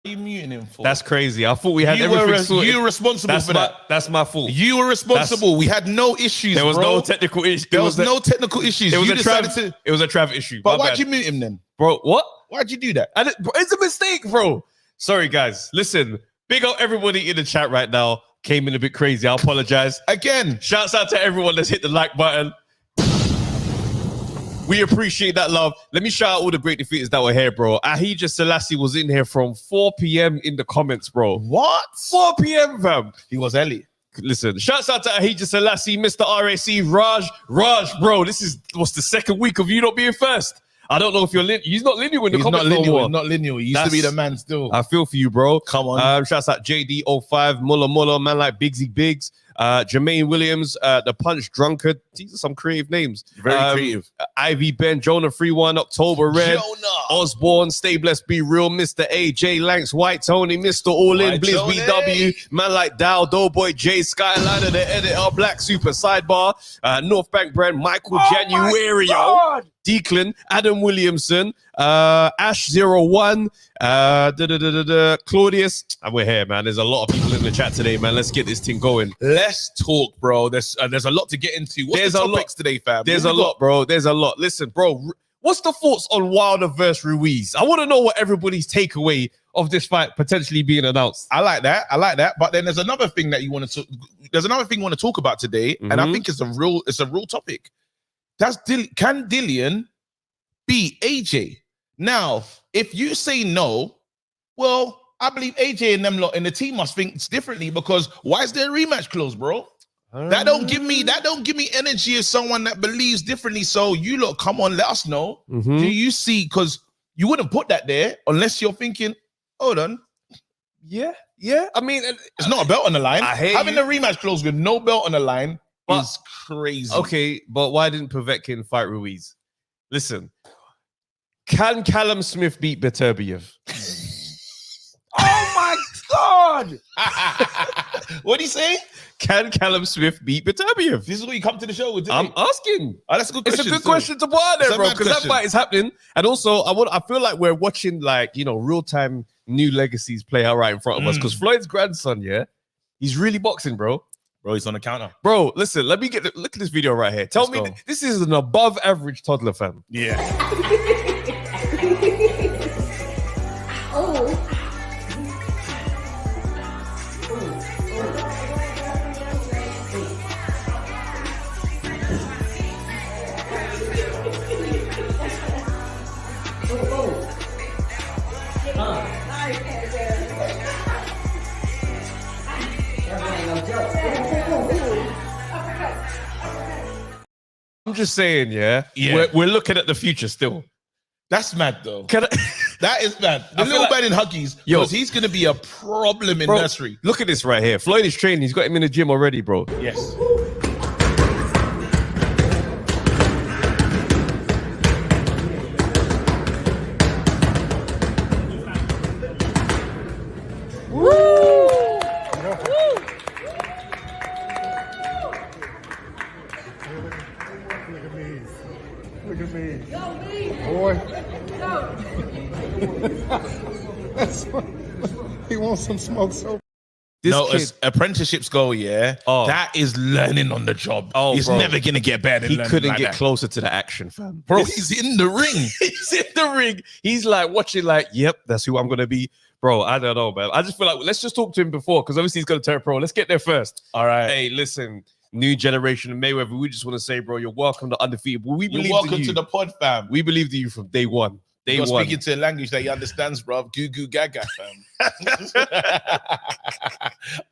You muting him for? That's crazy. I thought we had everything sorted. You were responsible for that. That's my fault. You were responsible. We had no issues. There was no technical issue. There was no technical issues. It was a Trav issue. But why'd you mute him then, bro? What? Why'd you do that? It's a mistake, bro. Sorry, guys. Listen, big up everybody in the chat right now. Came in a bit crazy. I apologize again. Shouts out to everyone that's hit the like button. We appreciate that love. Let me shout out all the great defeaters that were here, bro. Ahija Selassie was in here from 4 p.m. in the comments, bro. What? 4 p.m., fam. He was early. Listen, shouts out to Ahija Selassie, Mr. RAC, Raj, bro. This is what's the second week of you not being first. I don't know if you're he's not linear in the comments. He's not linear. He used to be the man still. I feel for you, bro. Come on. Shouts out JD05, Muller, man like Bigsy Biggs, Jermaine Williams, The Punch Drunkard. These are some creative names. Very creative. Ivy Ben, Jonah 31, October Red, Osborne, Stay Blessed, Be Real, Mr. AJ, Lanks, White, Tony, Mr. All In, Blizz BW, man like Dow, Doughboy, Jay, Skyliner, the editor, Black Super, Sidebar, North Bank Brand, Michael January, Declan, Adam Williamson, Ash01, Claudius. And we're here, man. There's a lot of people in the chat today, man. Let's get this thing going. Let's talk, bro. There's a lot to get into. What's the topics today, fam? There's a lot, bro. There's a lot. Listen, bro, what's the thoughts on Wilder versus Ruiz? I want to know what everybody's takeaway of this fight potentially being announced. I like that. But then there's another thing that you want to talk about today, and I think it's a real topic. Can Dillian beat AJ? Now, if you say no, well, I believe AJ and them lot in the team must think differently, because why is there a rematch clause, bro? That don't give me energy as someone that believes differently. So you lot, come on, let us know. Do you see? Because you wouldn't put that there unless you're thinking, hold on. Yeah. I mean, it's not a belt on the line. Having a rematch clause with no belt on the line is crazy. Okay, but why didn't Povetkin fight Ruiz? Listen, can Callum Smith beat Beterbiev? Oh my God! What'd he say? Can Callum Smith beat Beterbiev? This is what you come to the show with. I'm asking. That's a good question. It's a good question to put out there, bro, because that fight is happening. And also, I feel like we're watching, like, real-time new legacies play out right in front of us. Because Floyd's grandson, he's really boxing, bro. Bro, he's on the counter. Bro, listen, let me look at this video right here. Tell me, this is an above-average toddler, fam. Yeah. I'm just saying, we're looking at the future still. That's mad, though. That is mad. The little man in Huggies, because he's going to be a problem in nursery. Look at this right here. Floyd is training. He's got him in the gym already, bro. Yes. Look at me. Boy. He wants some smoke so. As apprenticeships go, that is learning on the job. He's never going to get better than He couldn't get closer to the action, fam. Bro, he's in the ring. He's in the ring. He's like watching like, yep, that's who I'm going to be. Bro, I don't know, man. I just feel like, let's just talk to him before, because obviously he's going to turn pro. Let's get there first. All right. Hey, listen, new generation of Mayweather. We just want to say, bro, you're welcome to Undefeated. You're welcome to the pod, fam. We believed in you from day one. You're speaking to a language that he understands, bro. Goo goo gaga, fam.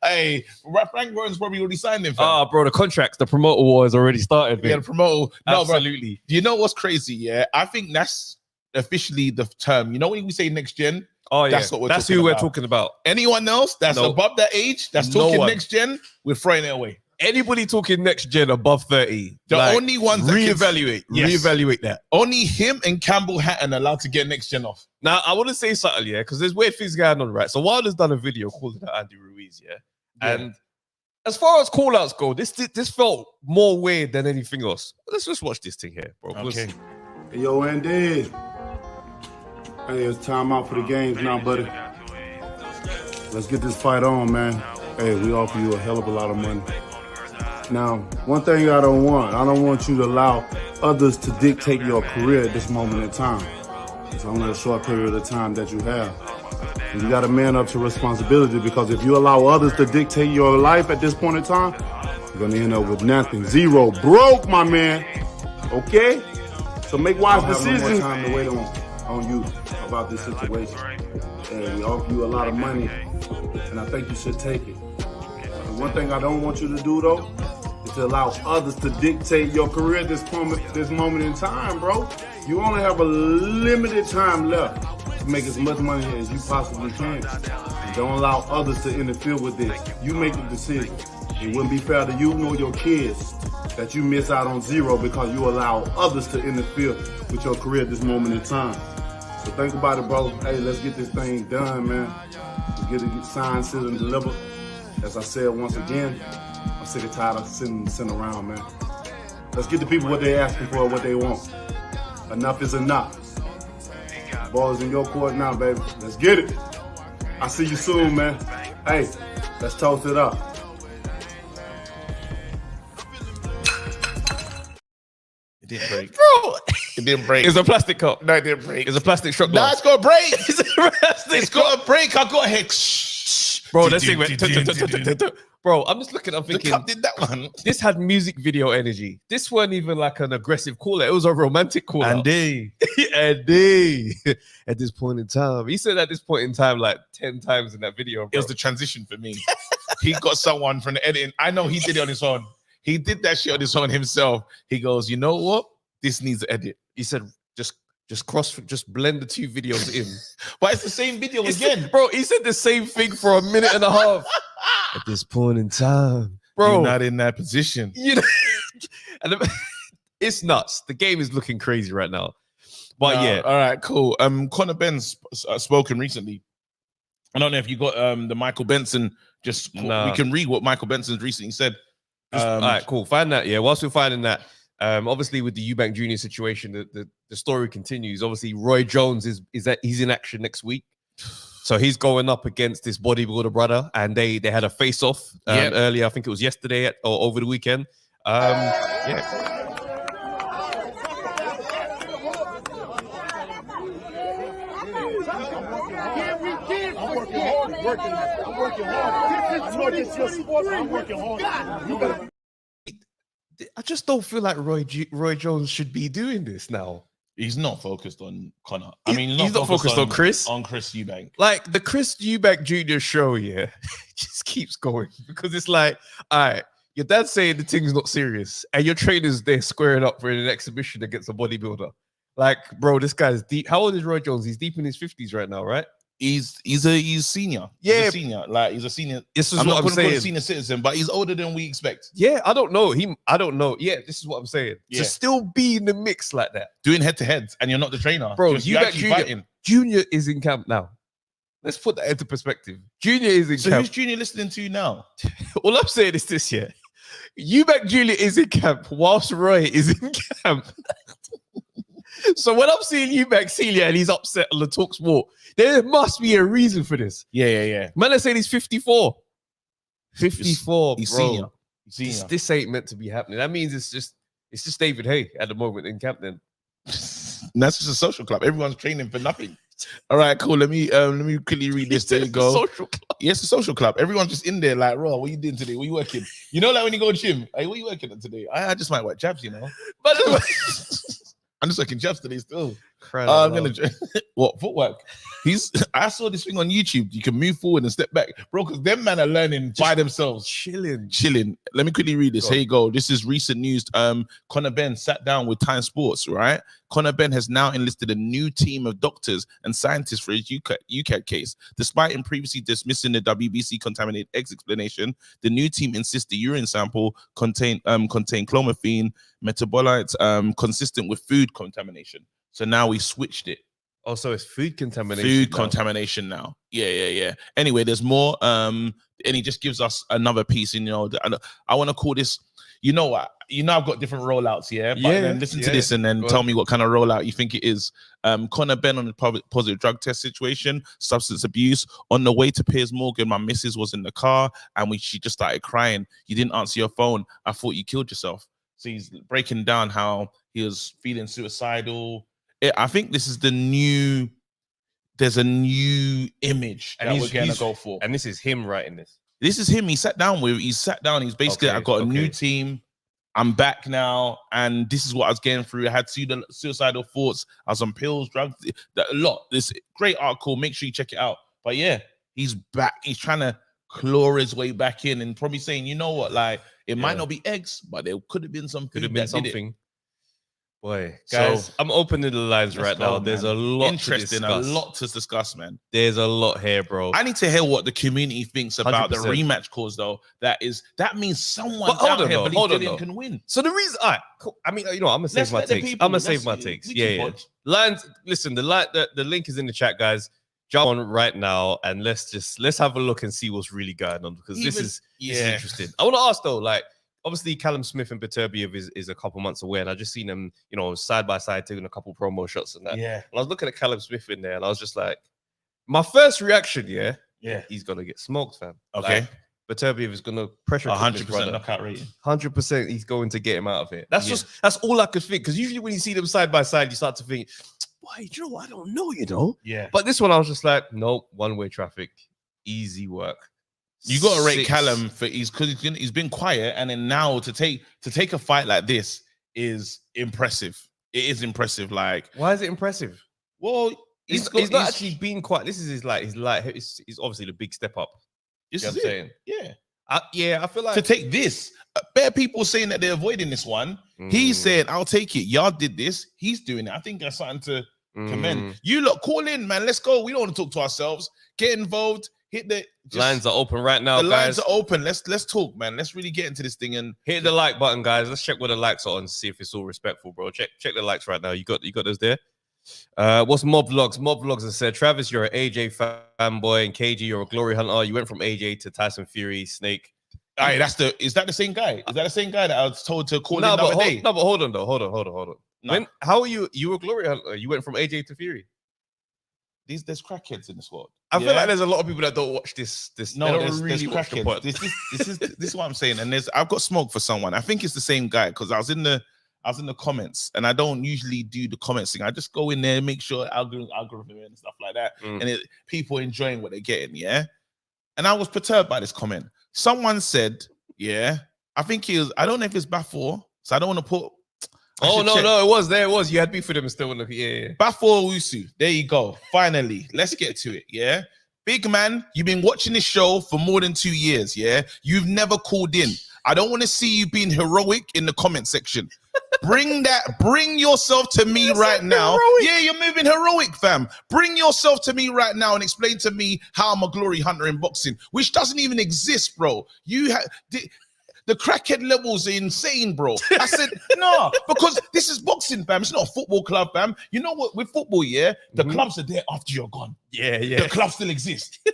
Hey, Frank Warren's probably already signed him, fam. Bro, the promoter war has already started. Yeah, the promoter. No, absolutely. Bro, you know what's crazy? Yeah, I think that's officially the term. You know when we say next gen? That's what we're talking about. Anyone else that's above that age that's talking next gen, we're throwing it away. Anybody talking next gen above 30, only ones that reevaluate that. Only him and Campbell Hatton are allowed to get next gen off. Now, I want to say something, because there's weird things going on, right? So Wilder's done a video called Andy Ruiz, and as far as call-outs go, this felt more weird than anything else. Let's just watch this thing here, bro. Okay. Yo, Andy. Hey, it's time out for the games now, buddy. Let's get this fight on, man. Hey, we offer you a hell of a lot of money. Now, one thing I don't want you to allow others to dictate your career at this moment in time. It's only a short period of time that you have. And you got to man up to responsibility, because if you allow others to dictate your life at this point in time, you're going to end up with nothing. Zero. Broke, my man. Okay? So make wise decisions. I don't have no more time to wait on you about this situation. And we offer you a lot of money, and I think you should take it. And one thing I don't want you to do, though, is to allow others to dictate your career at this moment in time, bro. You only have a limited time left to make as much money as you possibly can. And don't allow others to interfere with this. You make the decision. It wouldn't be fair to you nor your kids that you miss out on zero because you allow others to interfere with your career at this moment in time. So think about it, bro. Hey, let's get this thing done, man. Let's get it signed, sealed, and delivered. As I said once again, I'm sick and tired of sitting around, man. Let's get the people what they're asking for, what they want. Enough is enough. Ball is in your court now, baby. Let's get it. I'll see you soon, man. Hey, let's toast it up. It didn't break. Bro, it didn't break. It's a plastic cup. No, it didn't break. It's a plastic shot No, glass. it's got to break. It's got to break. I got a heck. Bro, that thing went. Bro, I'm just looking. I'm thinking. The cup did that one. This had music video energy. This weren't even like an aggressive caller. It was a romantic caller. Andy. Andy. At this point in time, he said at this point in time like 10 times in that video. Bro. It was the transition for me. He got someone from the editing. I know he did it on his own. He did that shit on his own himself. He goes, you know what? This needs an edit. He said, just blend the two videos in. But it's the same video again. Bro, he said the same thing for a minute and a half. At this point in time, bro. You're not in that position. You know, and it's nuts. The game is looking crazy right now. But yeah. All right, cool. Conor Benn's spoken recently. I don't know if you got the Michael Benson. We can read what Michael Benson's recently said. All right, cool. Find that. Yeah, whilst we're finding that, obviously with the Eubank Jr. situation, the story continues. Obviously, Roy Jones he's in action next week, so he's going up against this bodybuilder brother, and they had a face-off earlier. I think it was yesterday or over the weekend. Yeah. I'm working hard. I'm working hard. I just don't feel like Roy Jones should be doing this now. He's not focused on Conor. He's not focused on Chris. On Chris Eubank. Like the Chris Eubank Jr. show, yeah, just keeps going because it's like, all right, your dad's saying the thing's not serious, and your trainer's there squaring up for an exhibition against a bodybuilder. Like, bro, this guy's deep. How old is Roy Jones? He's deep in his 50s right now, right? He's senior. Yeah, he's a senior. Like he's a senior. This is I'm what not I'm going to call saying. a senior citizen, but he's older than we expect. Yeah, I don't know him. I don't know. Yeah, this is what I'm saying. Yeah. To still be in the mix like that, doing head to heads, and you're not the trainer, bro. Eubank Junior is in camp now. Let's put that into perspective. Junior is in camp. So who's Junior listening to now? All I'm saying is this: yeah, Eubank Junior is in camp whilst Roy is in camp. So when I'm seeing Eubank Celia and he's upset on the Talk Sport, there must be a reason for this. Yeah. Man, I saying he's 54. 54, he's bro. Senior. This ain't meant to be happening. That means it's just David Hay at the moment in camp then. That's just a social club. Everyone's training for nothing. All right, cool. Let me quickly read this. There you go. Social club. Yes, a social club. Everyone's just in there like, "Raw, what you doing today? What you working?" You know, like when you go to gym, hey, what you working on today? I just might work jabs, you know. But I'm just working jabs today still. I'm gonna what footwork? I saw this thing on YouTube. You can move forward and step back, bro. Because them men are learning just by themselves, chilling. Let me quickly read this. Here you go. This is recent news. Conor Benn sat down with Time Sports. Right, Conor Benn has now enlisted a new team of doctors and scientists for his UCAD case. Despite him previously dismissing the WBC contaminated eggs explanation, the new team insists the urine sample contained clomiphene metabolites consistent with food contamination. So now we switched it. Oh, so it's food contamination. Contamination now. Yeah. Anyway, there's more. And he just gives us another piece. And I want to call this. you know what? You know I've got different rollouts, yeah? But then listen to this and then tell me what kind of rollout you think it is. Conor Benn on the positive drug test situation, substance abuse. On the way to Piers Morgan, my missus was in the car and she just started crying. You didn't answer your phone. I thought you killed yourself. So he's breaking down how he was feeling suicidal. I think this is there's a new image that we're going to go for. And this is him writing this. This is him. He's sat down. He's basically, I got a new team. I'm back now. And this is what I was getting through. I had suicidal thoughts. I was on pills, drugs, a lot. This great article. Make sure you check it out. But yeah, he's back. He's trying to claw his way back in and probably saying, you know what, like, it might not be eggs, but there could have been something. Could have been something. Boy, guys, I'm opening the lines right now. There's a lot interesting, a lot to discuss, man. There's a lot here, bro. I need to hear what the community thinks about 100%. The rematch cause, though. That means someone out here believes Dillian can win. So the reason, cool. I mean, you know, I'm gonna save my takes. I'm gonna save my takes. Yeah. Lines. Listen, the link is in the chat, guys. Jump on right now and let's have a look and see what's really going on, because this is interesting. I want to ask though, like, obviously, Callum Smith and Beterbiev is a couple months away, and I just seen them, you know, side by side taking a couple promo shots and that. Yeah. And I was looking at Callum Smith in there, and I was just like, my first reaction, he's gonna get smoked, fam. Okay. Like, Beterbiev is gonna pressure 100% knockout rating. 100%, he's going to get him out of it. That's all I could think. Because usually when you see them side by side, you start to think, boy, you know, I don't know, you know. Yeah. But this one, I was just like, nope, one-way traffic, easy work. You got to rate Callum for he's been quiet, and then now to take a fight like this is impressive. It is impressive. Like, why is it impressive? Well, he's not actually been quiet. This is his obviously the big step up. You know what I'm saying? Yeah. I feel like to take this. Better people saying that they're avoiding this one. He's saying, "I'll take it." Y'all did this. He's doing it. I think that's something to commend. You lot, call in, man. Let's go. We don't want to talk to ourselves. Get involved. Hit the lines are open right now. The lines are open. Let's talk, man. Let's really get into this thing and hit the like button, guys. Let's check what the likes are and see if it's all respectful, bro. Check the likes right now. You got those there. What's Mob Vlogs? Mob Vlogs has said, Travis, you're an AJ fanboy, and KG, you're a glory hunter. You went from AJ to Tyson Fury, Snake. All right, is that the same guy? Is that the same guy that I was told to call in the other day? No, but hold on though. Hold on. No. How are you? You were a glory hunter. You went from AJ to Fury. There's crackheads in this world. I feel like there's a lot of people that don't watch this. No, there's crackheads. This is what I'm saying. And I've got smoke for someone. I think it's the same guy, because I was in the comments, and I don't usually do the comments thing. I just go in there and make sure algorithm and stuff like that, and people enjoying what they're getting. Yeah, and I was perturbed by this comment. Someone said, I think I don't know if it's Bafor, so I don't want to put. No, it was there. It was. You had beef with him still. Bafor Wusu. There you go. Finally, let's get to it. Yeah, big man, you've been watching this show for more than 2 years. Yeah, you've never called in. I don't want to see you being heroic in the comment section. Bring yourself to me right now. Heroic. Yeah, you're moving heroic, fam. Bring yourself to me right now and explain to me how I'm a glory hunter in boxing, which doesn't even exist, bro. The crackhead levels are insane, bro. I said, no, because this is boxing, fam. It's not a football club, fam. You know what? With football, the clubs are there after you're gone. Yeah. The clubs still exist.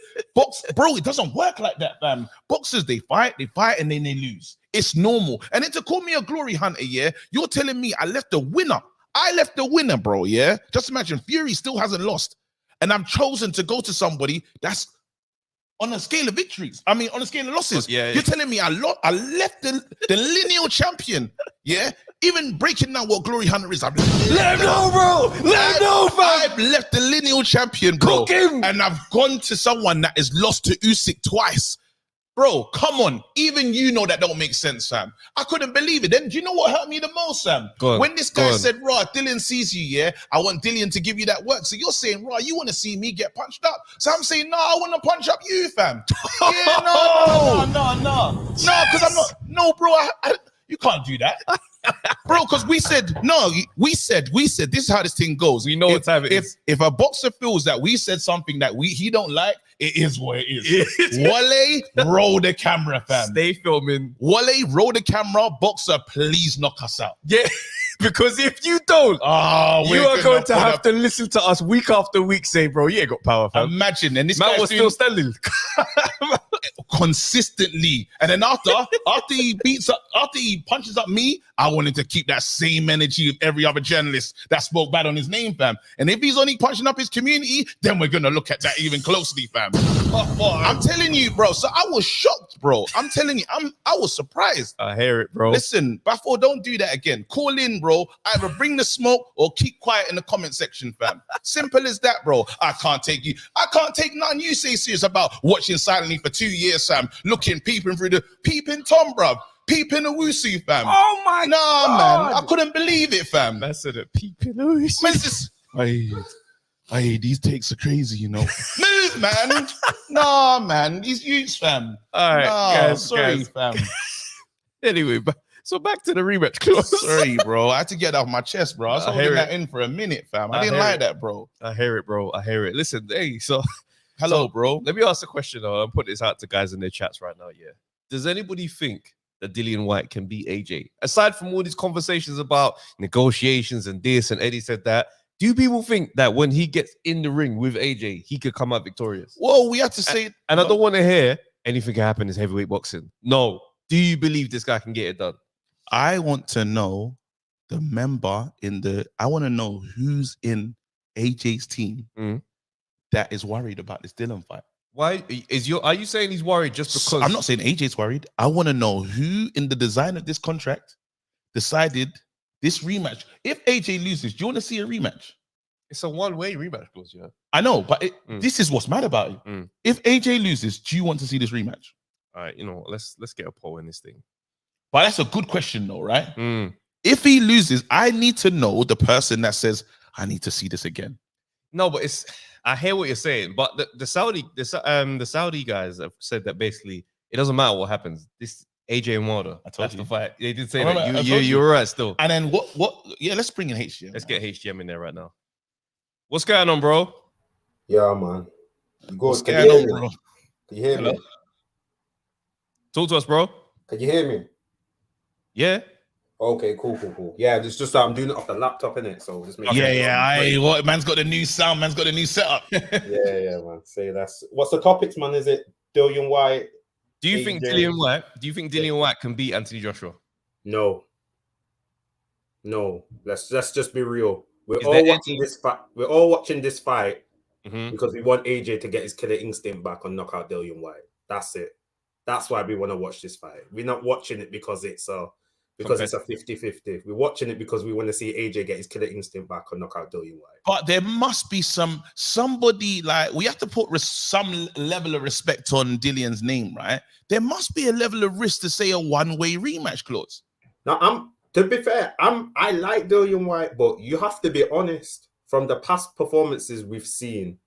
Bro, it doesn't work like that, fam. Boxers, they fight, and then they lose. It's normal. And then to call me a glory hunter, you're telling me I left the winner. I left the winner, bro, Just imagine, Fury still hasn't lost. And I'm chosen to go to somebody that's on a scale of victories. I mean, on a scale of losses. You're telling me I left the lineal champion. Even breaking down what glory hunter is. Let him know, bro. Let him know, fam. I've left the lineal champion, bro. Cook him. And I've gone to someone that has lost to Usyk twice. Bro, come on. Even you know that don't make sense, Sam. I couldn't believe it. Then do you know what hurt me the most, Sam? When this guy said, Raw, Dillian sees you, I want Dillian to give you that work. So you're saying, Raw, you want to see me get punched up. So I'm saying, no, I want to punch up you, fam. No, because I'm not. No, bro, you can't do that. Bro, because we said, this is how this thing goes. We know what time it is. If a boxer feels that we said something that he don't like, it is what it is. Wale, roll the camera, fam. Stay filming. Wale, roll the camera. Boxer, please knock us out. Yeah, because if you don't, you are going to have to listen to us week after week say, bro, you ain't got power, fam. Imagine. And this man was still standing. consistently. And then after he punches up me, I wanted to keep that same energy with every other journalist that spoke bad on his name, fam. And if he's only punching up his community, then we're gonna look at that even closely, fam. I'm telling you, bro. So I was shocked, bro. I'm telling you, I was surprised. I hear it, bro. Listen, Baffo, don't do that again. Call in, bro. Either bring the smoke or keep quiet in the comment section, fam. Simple as that, bro. I can't take nothing you say serious about watching silently for 2 years, fam. Peeping through the peeping Tom, bruv. Peeping the Wusu, fam. Oh my God. Man. I couldn't believe it, fam. That's it, peeping the Wusu. Man, it's just, hey, these takes are crazy, you know. Move, man. Nah, man. These youths, fam. All right, guys. Fam. Anyway, so back to the rematch clause. Sorry, bro. I had to get off my chest, bro. I was holding that in for a minute, fam. I didn't like that, bro. I hear it, bro. I hear it. Listen, hey, so hello, bro. Let me ask a question, though. I'll put this out to guys in their chats right now, yeah. Does anybody think that Dillian Whyte can beat AJ? Aside from all these conversations about negotiations and this, and Eddie said that, do people think that when he gets in the ring with AJ, he could come out victorious? Well, we have to say... And I don't want to hear anything can happen in heavyweight boxing. No. Do you believe this guy can get it done? I want to know the member I want to know who's in AJ's team that is worried about this Dillian fight. Why are you saying he's worried just because? I'm not saying AJ's worried. I want to know who in the design of this contract decided this rematch. If AJ loses, do you want to see a rematch? It's a one-way rematch clause, yeah. I know, but this is what's mad about it. If AJ loses, do you want to see this rematch? All right, let's get a poll in this thing. But that's a good question, though, right? If he loses, I need to know the person that says, I need to see this again. No, but I hear what you're saying, but the Saudi guys have said that basically it doesn't matter what happens. This AJ and Wilder, that's the fight. They did say that. You're right still. And then what? Yeah, let's bring in HGM. Let's get HGM in there right now. What's going on, bro? Yeah, man. What's going on, bro? Can you hear me? Talk to us, bro. Can you hear me? Yeah. Okay, cool. Yeah, it's just I'm doing it off the laptop, innit? So just make what man's got the new sound, man's got the new setup. yeah, man. Say that's what's the topics, man? Is it Dillian Whyte? Do you think Dillian Whyte can beat Anthony Joshua? No. Let's just be real. We're all watching this fight because we want AJ to get his killer instinct back and knock out Dillian Whyte. That's it. That's why we want to watch this fight. We're not watching it because it's a 50-50. We're watching it because we want to see AJ get his killer instinct back and knock out Dillian Whyte. But there must be somebody, like, we have to put some level of respect on Dillian's name, right? There must be a level of risk to say a one-way rematch clause. Now, to be fair, I like Dillian Whyte, but you have to be honest. From the past performances we've seen,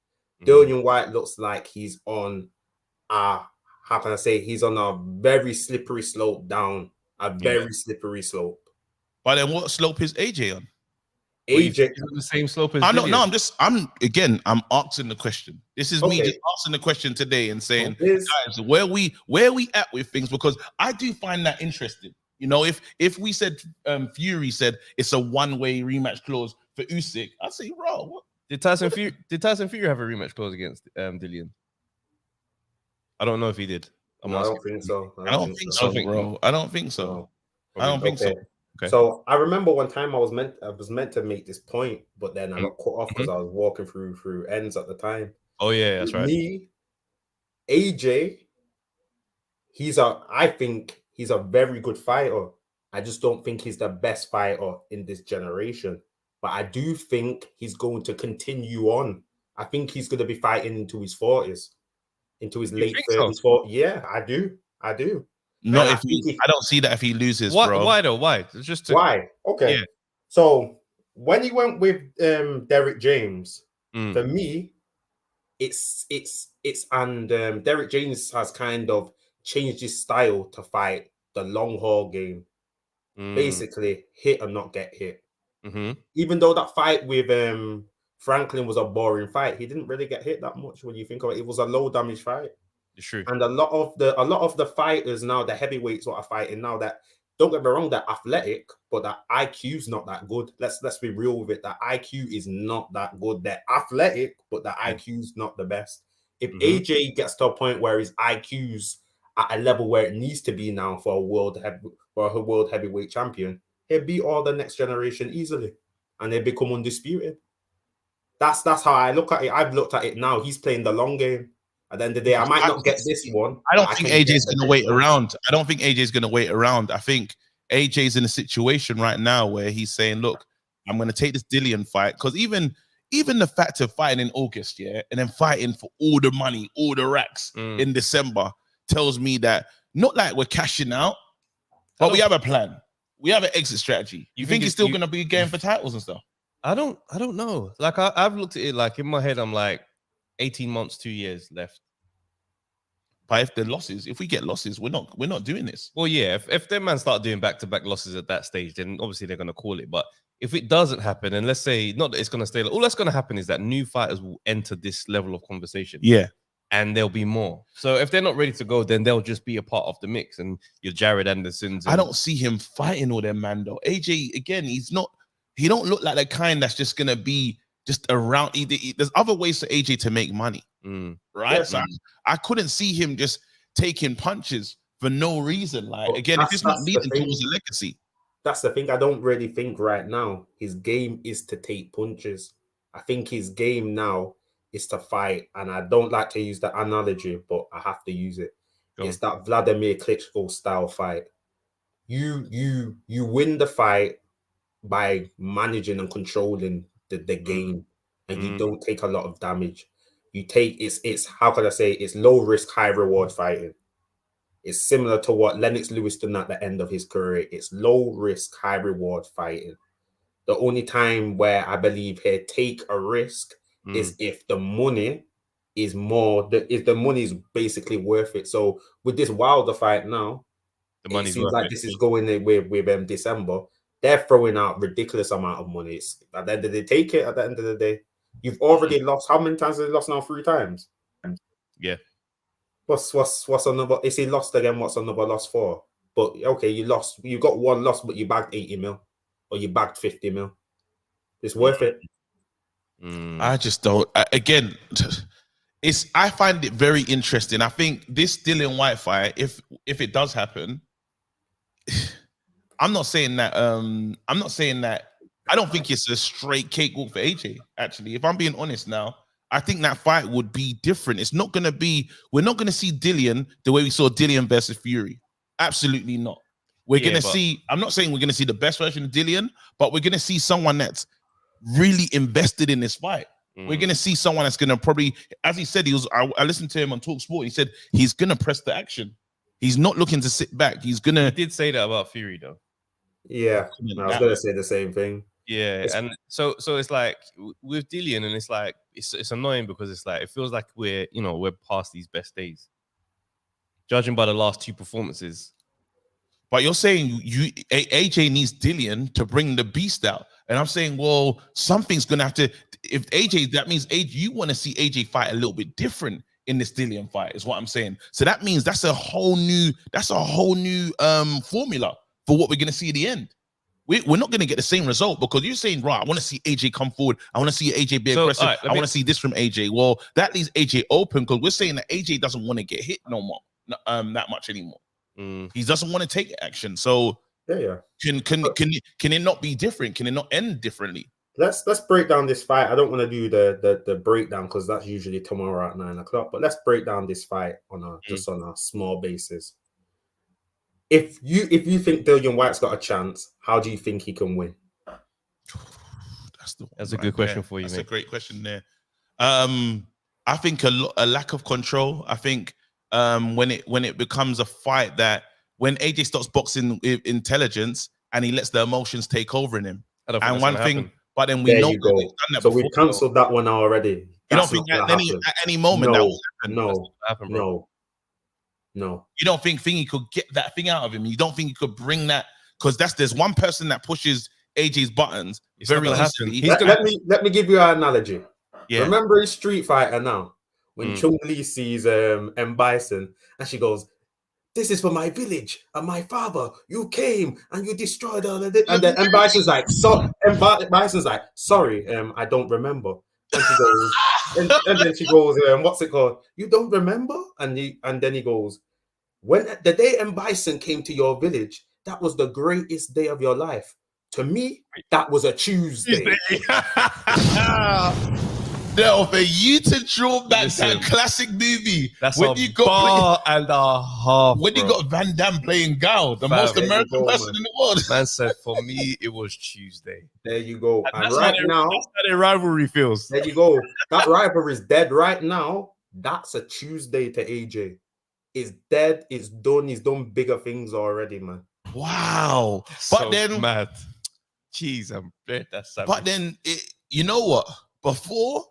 Dillian Whyte looks like he's on he's on a very slippery slope down. Slippery slope. But then what slope is AJ on? AJ is on the same slope as I'm asking the question. This is me just asking the question today and saying, guys, where we at with things, because I do find that interesting. You know, if we said Fury said it's a one-way rematch clause for Usyk, I'd say, bro, what? Did Tyson Fury have a rematch clause against Dillian? I don't know if he did. I don't think so. I don't think so, bro. I don't think so. I don't think so. Okay. So I remember one time I was meant to make this point, but then I got cut off because I was walking through ends at the time. Oh yeah, that's right. Me, AJ, I think he's a very good fighter. I just don't think he's the best fighter in this generation. But I do think he's going to continue on. I think he's going to be fighting into his 40s. Into his late 30s. So? Yeah, I do. Not if I don't see that if he loses, bro. Why though? Why? It's just why? Okay. Yeah. So when he went with Derek James, for me, it's Derek James has kind of changed his style to fight the long haul game. Basically, hit and not get hit. Even though that fight with Franklin was a boring fight, he didn't really get hit that much when you think of it. It was a low damage fight. It's true. And a lot of the fighters now, the heavyweights what are fighting now, that don't get me wrong, they're athletic, but that IQ's not that good. Let's be real with it. That IQ is not that good. They're athletic, but the IQ's not the best. If AJ gets to a point where his IQ's at a level where it needs to be now for a world heavyweight champion, he'll beat all the next generation easily, and they become undisputed. That's how I look at it. I've looked at it now. He's playing the long game. At the end of the day, I might not get this one. I don't think AJ's going to wait around. I don't think AJ's going to wait around. I think AJ's in a situation right now where he's saying, look, I'm going to take this Dillian fight, because even the fact of fighting in August, and then fighting for all the money, all the racks in December tells me that not like we're cashing out, but we have a plan. We have an exit strategy. You think he's still going to be going for titles and stuff? I don't know. Like I've looked at it, like in my head, I'm like 18 months, 2 years left. But if we get losses, we're not doing this. Well, yeah, if their man start doing back-to-back losses at that stage, then obviously they're going to call it. But if it doesn't happen, and let's say not that it's going to stay, all that's going to happen is that new fighters will enter this level of conversation. Yeah. And there'll be more. So if they're not ready to go, then they'll just be a part of the mix. And your Jared Andersons. I don't see him fighting all them, man, though. AJ, again, he don't look like the kind that's just going to be just around. There's other ways for AJ to make money, right? Yes. So I couldn't see him just taking punches for no reason. Like, again, if it's not leading towards a legacy. That's the thing. I don't really think right now his game is to take punches. I think his game now is to fight. And I don't like to use that analogy, but I have to use it. It's that Vladimir Klitschko style fight. You win the fight by managing and controlling the game, and you don't take a lot of damage. You take it's how can I say, it's low risk, high reward fighting. It's similar to what Lennox Lewis done at the end of his career. It's low risk, high reward fighting. The only time where I believe he'll take a risk is if the money is more, if the money is basically worth it. So with this Wilder fight now, it seems like this is going in with December. They're throwing out ridiculous amount of money. At the end of the day, take it. At the end of the day, you've already lost. How many times have they lost now? 3 times. Yeah. What's another? Is he lost again? What's another loss for? But okay, you lost. You got one loss, but you bagged 80 mil, or you bagged 50 mil. It's worth it. I just don't. Again, I find it very interesting. I think this Dillian Whyte fight, if it does happen, I'm not saying that. I don't think it's a straight cakewalk for AJ. Actually, if I'm being honest now, I think that fight would be different. It's not going to be. We're not going to see Dillian the way we saw Dillian versus Fury. Absolutely not. We're going to see. I'm not saying we're going to see the best version of Dillian, but we're going to see someone that's really invested in this fight. We're going to see someone that's going to probably, as he said, I listened to him on Talk Sport. He said he's going to press the action. He's not looking to sit back. He's going to. He did say that about Fury, though. Yeah, I was going to say the same thing. Yeah, and so it's like with Dillian, and it's like it's annoying because it's like it feels like we're past these best days, judging by the last 2 performances. But you're saying AJ needs Dillian to bring the beast out, and I'm saying, well, something's gonna have to. If AJ, that means AJ, you want to see AJ fight a little bit different in this Dillian fight, is what I'm saying. So that means that's a whole new formula for what we're gonna see at the end. We're not going to get the same result because you're saying, right, I want to see AJ come forward. I want to see AJ be aggressive. Right, I want to see this from AJ. Well, that leaves AJ open because we're saying that AJ doesn't want to get hit no more, that much anymore. He doesn't want to take action. So yeah. Can it not be different? Can it not end differently? Let's break down this fight. I don't want to do the breakdown because that's usually tomorrow at 9 o'clock. But let's break down this fight just on a small basis. If you think Dillian Whyte's got a chance, how do you think he can win? That's a good question for you, That's mate. a great question there. I think a lack of control. I think when it becomes a fight that when AJ starts boxing with intelligence and he lets the emotions take over in him. And one thing, but then we know you go. So we've cancelled that one already. You don't think at any moment that will happen? No. You don't think Thingy could get that thing out of him? You don't think he could bring that? Because there's one person that pushes AJ's buttons very easily. Let me give you an analogy. Yeah. Remember in Street Fighter now, when Chung Li sees M. Bison and she goes, "This is for my village and my father. You came and you destroyed all of it." And then M. Bison's like, sorry, I don't remember. And she goes, And then she goes, what's it called? You don't remember? And then he goes, when the day M. Bison came to your village, that was the greatest day of your life. To me, that was a Tuesday. No, for you to draw back that classic movie, that's when a you got bar and a half. when you got Van Damme playing Gal, the most American person in the world. Man said, for me, it was Tuesday. There you go. And that's right now, that's how their rivalry feels. there you go. That rivalry is dead right now. That's a Tuesday to AJ. It's dead. It's done. He's done bigger things already, man. Wow. So But then, mad. Jeez, that's savage. but then, you know what? Before,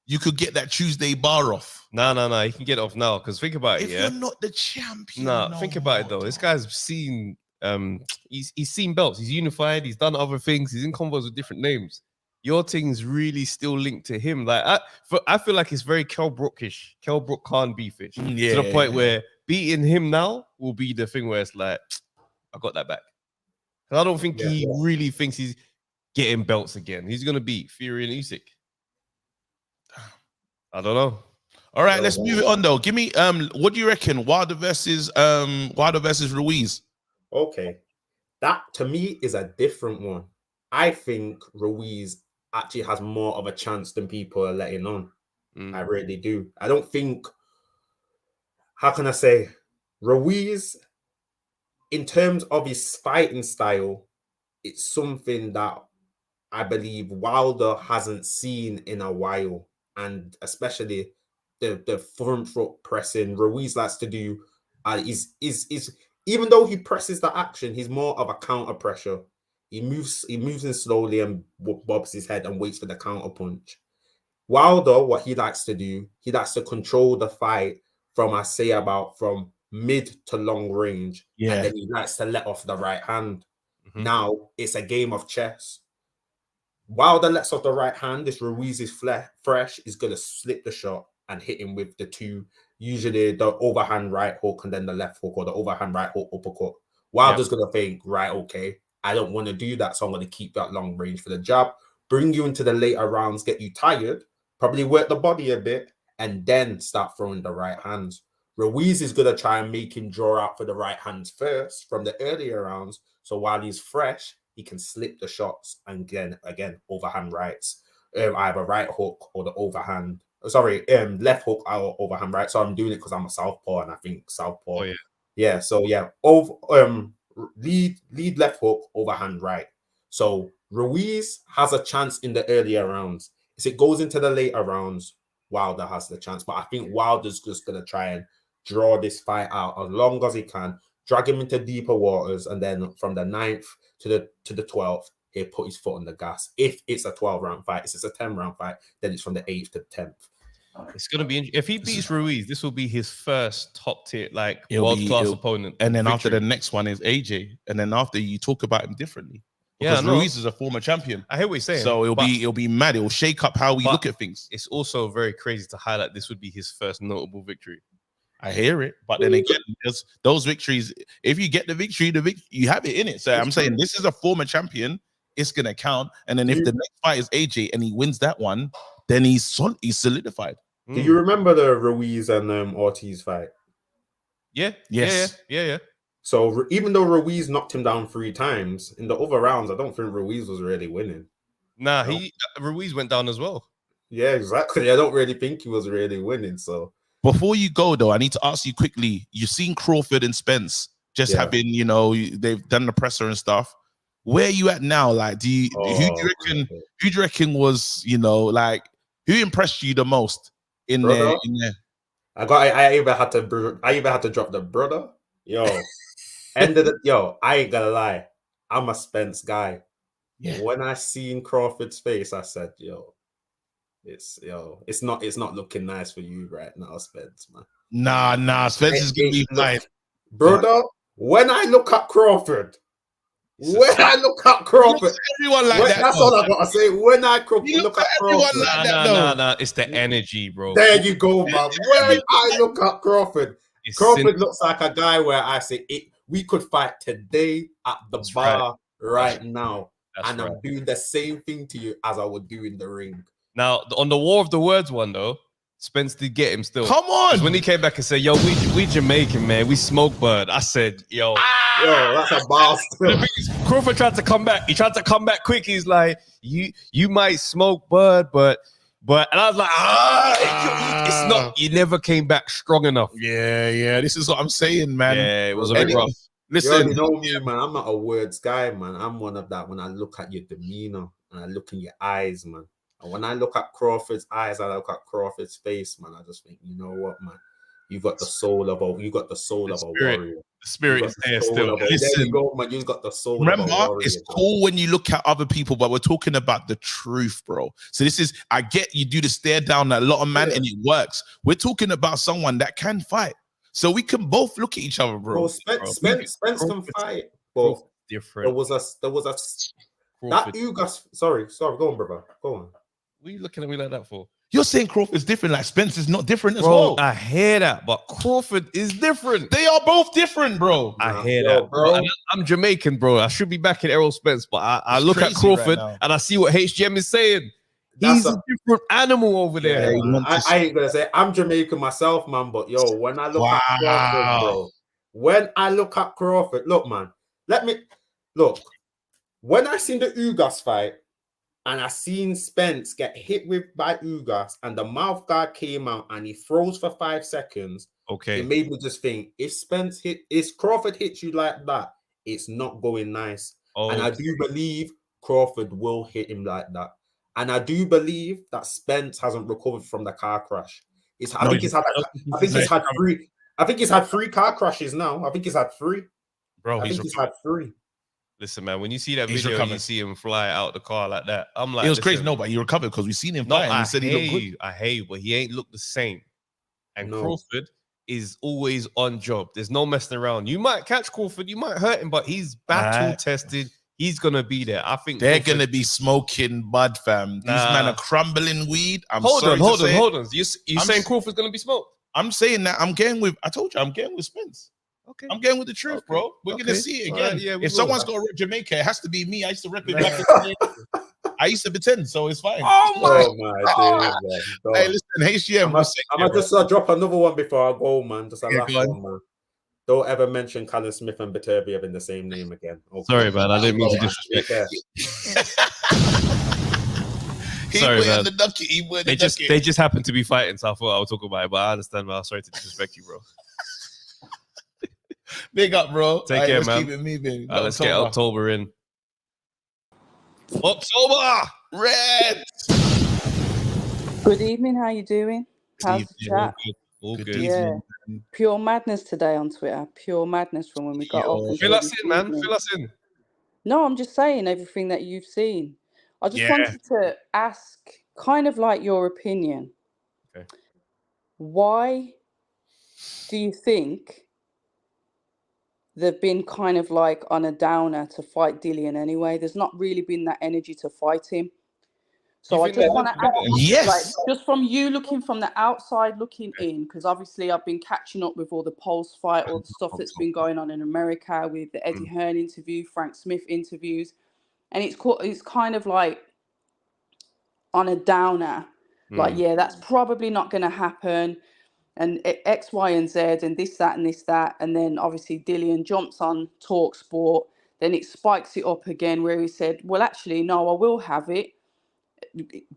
you could get that Tuesday bar off. No. You can get it off now. Because think about it, If yeah. you're not the champion. Think about it though. This guy's seen he's seen belts, he's unified, he's done other things, he's in combos with different names. Your thing's really still linked to him. Like I feel like it's very Kell Brookish, Kell Brook Khan beefish. Yeah. To the point where beating him now will be the thing where it's like, I got that back. I don't think he really thinks he's getting belts again. He's gonna beat Fury and Usyk. I don't know. All right, let's move it on though. Give me what do you reckon? Wilder versus Ruiz. Okay. That to me is a different one. I think Ruiz actually has more of a chance than people are letting on. I really do. I don't think, how can I say, Ruiz, in terms of his fighting style, it's something that I believe Wilder hasn't seen in a while. And especially the front foot pressing Ruiz likes to do. Is even though he presses the action, he's more of a counter pressure. He moves in slowly and bobs his head and waits for the counter punch. Wilder, what he likes to do, he likes to control the fight from mid to long range. Yeah. And then he likes to let off the right hand. Now it's a game of chess. Wilder lets off the right hand. This Ruiz is fresh. He's going to slip the shot and hit him with the two, usually the overhand right hook and then the left hook, or the overhand right hook uppercut. Wilder's going to think, right, okay, I don't want to do that, so I'm going to keep that long range for the jab, bring you into the later rounds, get you tired, probably work the body a bit, and then start throwing the right hands. Ruiz is going to try and make him draw out for the right hands first from the earlier rounds, so while he's fresh, he can slip the shots and again overhand rights, either right hook or the overhand. Left hook or overhand right. So I'm doing it because I'm a southpaw and I think southpaw. Oh, yeah. Yeah. So yeah, lead left hook, overhand right. So Ruiz has a chance in the earlier rounds. As it goes into the later rounds, Wilder has the chance. But I think Wilder's just gonna try and draw this fight out as long as he can, drag him into deeper waters, and then from the 9th to the 12th, he'll put his foot on the gas. If it's a 12-round fight, if it's a 10-round fight, then it's from the 8th to the 10th. It's gonna be if he beats Ruiz, this will be his first top tier, like world-class opponent. And then after the next one is AJ, and then after you talk about him differently. Yeah, Because Ruiz is a former champion. I hear what you're saying. So it'll be mad. It'll shake up how we look at things. It's also very crazy to highlight this would be his first notable victory. I hear it, but then again, there's those victories. If you get the victory, you have it in it. So I'm saying this is a former champion. It's gonna count. And then if the next fight is AJ and he wins that one, then he's solidified. Do you remember the Ruiz and Ortiz fight? Yeah. Yes. Yeah. So even though Ruiz knocked him down 3 times in the other rounds, I don't think Ruiz was really winning. Nah, Ruiz went down as well. Yeah, exactly. I don't really think he was really winning. So before you go though, I need to ask you quickly. You've seen Crawford and Spence have been, they've done the presser and stuff. Where are you at now? Like, who do you reckon was, who impressed you the most in there? I even had to drop the brother. I ain't gonna lie. I'm a Spence guy. Yeah. When I seen Crawford's face, I said, it's not looking nice for you right now, Spence, man. Nah, Spence is gonna be fine. Brother, when I look at Crawford, everyone like that. That's all I gotta say. When I look at Crawford, nah, it's the energy, bro. There you go, man. When I look at Crawford, Crawford looks like a guy where I say we could fight today at the bar right now. I'm doing the same thing to you as I would do in the ring. Now, on the War of the Words one, though, Spence did get him still. Come on. When he came back and said, yo, we Jamaican, man. We smoke bird. I said, yo. Yo, that's a bastard. Crawford tried to come back. He tried to come back quick. He's like, you might smoke bird, but and I was like, it's not. You never came back strong enough. Yeah. This is what I'm saying, man. Yeah, it was a bit rough. Listen, you know me, man. I'm not a words guy, man. I'm one of that. When I look at your demeanor and I look in your eyes, man. And when I look at Crawford's eyes, I look at Crawford's face, man. I just think, you know what, man? You got the soul of a warrior. The spirit is there still. There you go, man. You got the soul. Remember, of a warrior, it's bro. cool when you look at other people, but we're talking about the truth, bro. So this is, I get you do the stare down a lot of man and it works. We're talking about someone that can fight. So we can both look at each other, bro. Spence can fight. But different. There was a that Ugas. Sorry, go on, brother. Go on. What are you looking at me like that for? You're saying Crawford's different, like Spence is not different as Bro, well. I hear that, but Crawford is different. They are both different, bro. I hear that, bro. I'm Jamaican, bro. I should be back in Errol Spence, but I look at Crawford and I see what HGM is saying. He's a different animal over there. I ain't gonna say I'm Jamaican myself, man, but yo, when I look at Crawford, bro, look, man, when I seen the Ugas fight and I seen Spence get hit by Ugas and the mouth guard came out and he froze for 5 seconds, it made me just think, if Crawford hits you like that, it's not going nice. And I do believe Crawford will hit him like that. And I do believe that Spence hasn't recovered from the car crash. I think he's had 3 car crashes now. I think he's had 3. Bro, he's had 3. Listen, man, when you see that video and you see him fly out the car like that, I'm like, it was crazy. No, but he recovered because we seen him fly and he said he looked good. I hate you, but he ain't looked the same. And Crawford is always on job. There's no messing around. You might catch Crawford, you might hurt him, but he's battle tested. He's gonna be there. I think they're gonna be smoking bud, fam. These men are crumbling weed. Hold on. You saying Crawford's gonna be smoked? I'm saying that I'm getting with. I told you I'm getting with Spence. Okay, I'm getting with the truth, bro. We're gonna see it again. Right, if someone's got to rep Jamaica, it has to be me. I used to rep it back in the day. I used to pretend, so it's fine. Oh my God. Hey, listen, HGM. I'm gonna just drop another one before I go, man. Just a last one, man. Don't ever mention Callum Smith and Beterbiev in the same name again. Okay. Sorry, man. I didn't mean to disrespect. Sorry, man. They just happened to be fighting, so I thought I would talk about it. But I understand, man. I'm sorry to disrespect you, bro. Big up, bro. Take care, man. Keep it moving. Let's get October in. October! Red! Good evening. How you doing? How's the chat? All good. Yeah. Pure madness today on Twitter. Pure madness from when we got off. Fill us in, man. Fill us in. No, I'm just saying everything that you've seen. I just wanted to ask kind of like your opinion. Okay. Why do you think they've been kind of like on a downer to fight Dillian anyway? There's not really been that energy to fight him. So I just want to ask, like, just from you looking from the outside looking in, because obviously I've been catching up with all the Pulse fight, all the stuff that's been going on in America with the Eddie Hearn interview, Frank Smith interviews, and it's kind of like on a downer. Like, that's probably not going to happen. And X, Y, and Z, and this, that, and this, that. And then obviously Dillian jumps on Talk Sport. Then it spikes it up again where he said, well, actually, no, I will have it.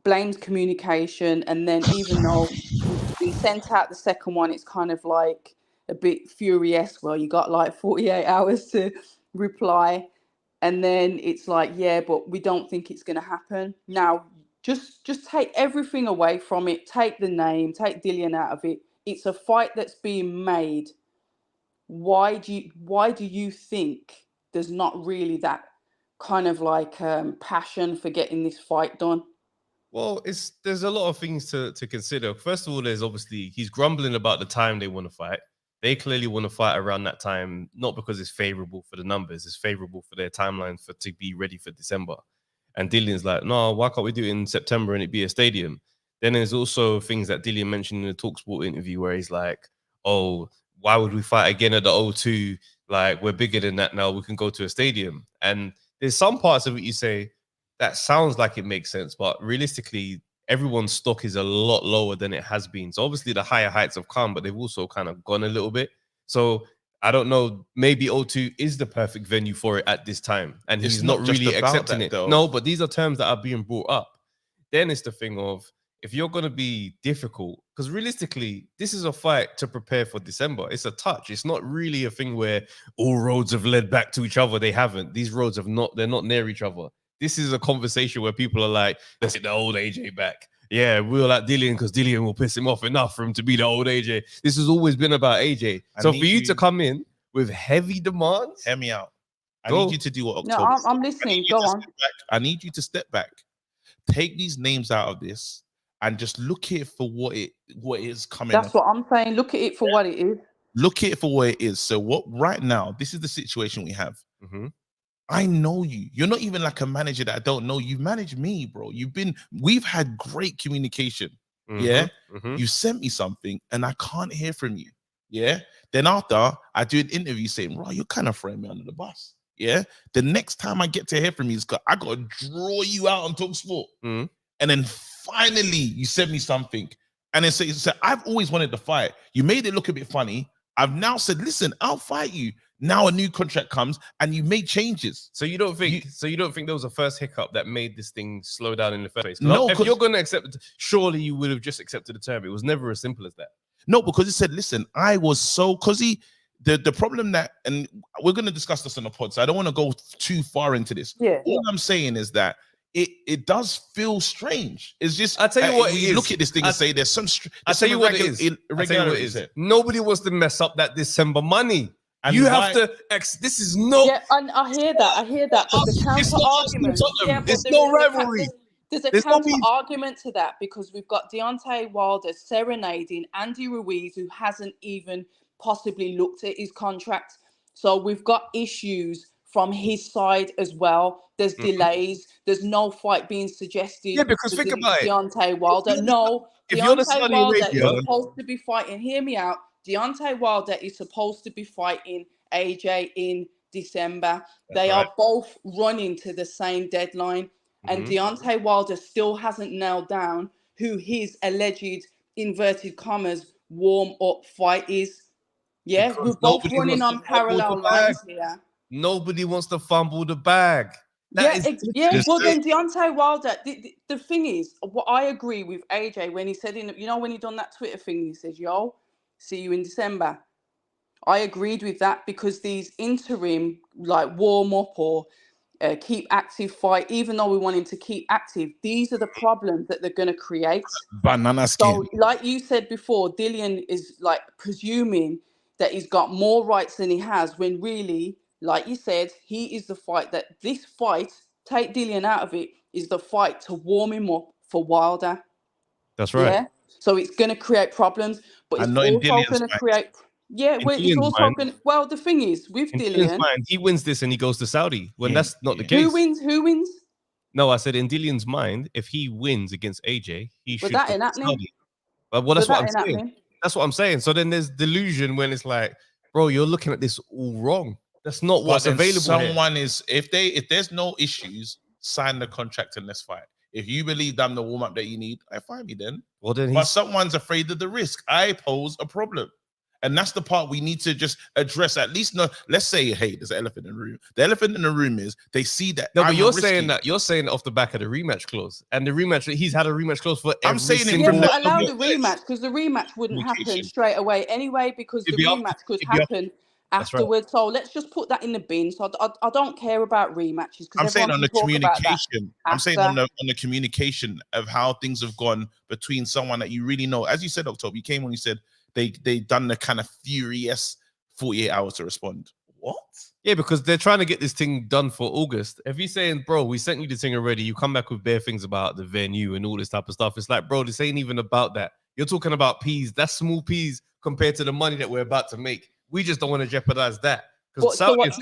Blames communication. And then even though we've been sent out the second one, it's kind of like a bit furious. Well, you got like 48 hours to reply. And then it's like, yeah, but we don't think it's going to happen. Now, just take everything away from it. Take the name, take Dillian out of it. It's a fight that's being made. Why do you think there's not really that kind of like passion for getting this fight done? Well, there's a lot of things to consider. First of all, there's obviously he's grumbling about the time they want to fight. They clearly want to fight around that time, not because it's favorable for the numbers, it's favorable for their timeline to be ready for December. And Dillian's like, no, why can't we do it in September and it be a stadium? Then there's also things that Dillian mentioned in the TalkSport interview where he's like, oh, why would we fight again at the O2? Like, we're bigger than that now. We can go to a stadium. And there's some parts of it you say, that sounds like it makes sense. But realistically, everyone's stock is a lot lower than it has been. So obviously the higher heights have come, but they've also kind of gone a little bit. So I don't know, maybe O2 is the perfect venue for it at this time. And he's not really accepting it. Though. No, but these are terms that are being brought up. Then it's the thing of, if you're going to be difficult, because realistically, this is a fight to prepare for December. It's a touch. It's not really a thing where all roads have led back to each other. They haven't. These roads have not, they're not near each other. This is a conversation where people are like, let's get the old AJ back. Yeah, we'll like Dillian because Dillian will piss him off enough for him to be the old AJ. This has always been about AJ. So for you to come in with heavy demands, hear me out. I need you to do what October. No, I'm listening. Go on. I need you to step back. Take these names out of this and just look at it for what is coming. That's what I'm saying. Look at it for what it is. Look at it for what it is. So what right now, this is the situation we have. I know you. You're not even like a manager that I don't know. You've managed me, bro. We've had great communication. Yeah. You sent me something and I can't hear from you. Yeah. Then after I do an interview saying, right, you're kind of throwing me under the bus. Yeah. The next time I get to hear from you, I got to draw you out on TalkSport. And then finally you send me something. And then say, I've always wanted to fight. You made it look a bit funny. I've now said, listen, I'll fight you. Now a new contract comes and you made changes. So you don't think there was a first hiccup that made this thing slow down in the first place? No, if you're going to accept it, surely you would have just accepted the term. It was never as simple as that. No, because he said, listen, I was so, because the problem that, and we're going to discuss this on the pod, so I don't want to go too far into this. Yeah. All I'm saying is that it does feel strange. It's just, I'll tell you what, you look at this thing and say there's some, I'll tell you what it is. Nobody wants to mess up that December money. And you have to. This is no. Yeah, and I hear that. But the counter argument. There's no rivalry. There's a counter argument to that because we've got Deontay Wilder serenading Andy Ruiz, who hasn't even possibly looked at his contract. So we've got issues from his side as well. There's delays. There's no fight being suggested. Yeah, because think about it. Deontay Wilder. No, Deontay Wilder is supposed to be fighting. Hear me out. Deontay Wilder is supposed to be fighting AJ in December. They are both running to the same deadline. And Deontay Wilder still hasn't nailed down who his alleged, inverted commas, warm-up fight is. Yeah, because we're both running on parallel lines here. Nobody wants to fumble the bag. Well, then Deontay Wilder, the thing is, what I agree with AJ when he said, when he done that Twitter thing, he says, yo, see you in December. I agreed with that because these interim, like warm up or keep active fight, even though we want him to keep active, these are the problems that they're going to create. Banana skin. So, like you said before, Dillian is like presuming that he's got more rights than he has, when really, like you said, he is the fight that this fight, take Dillian out of it, is the fight to warm him up for Wilder. That's right. Yeah. So it's going to create problems, but it's also going to create. Yeah, it's also going to. Well, the thing is, with Dillian, mind, he wins this and he goes to Saudi. When that's not the case. Who wins? No, I said in Dillian's mind, if he wins against AJ, he should go to Saudi. But that's what I'm saying. That's what I'm saying. So then there's delusion when it's like, bro, you're looking at this all wrong. That's not what's available. Someone is, if there's no issues, sign the contract and let's fight. If you believe I'm the warm-up that you need, I fight me then. Well, then but someone's afraid of the risk. I pose a problem. And that's the part we need to just address. At least, let's say, hey, there's an elephant in the room. The elephant in the room is they see that. No, but you're saying off the back of the rematch clause. And the rematch, he's had a rematch clause for every single but allow the rematch, because the rematch wouldn't happen straight away anyway, because the rematch could happen afterwards. Right. So let's just put that in the bin. So I don't care about rematches. I'm saying on the communication. I'm saying on the communication of how things have gone between someone that you really know. As you said, October, you came when you said they done the kind of furious 48 hours to respond. What? Yeah, because they're trying to get this thing done for August. If you're saying, bro, we sent you the thing already, you come back with bare things about the venue and all this type of stuff. It's like, bro, this ain't even about that. You're talking about peas. That's small peas compared to the money that we're about to make. We just don't want to jeopardize that. Because Saudi is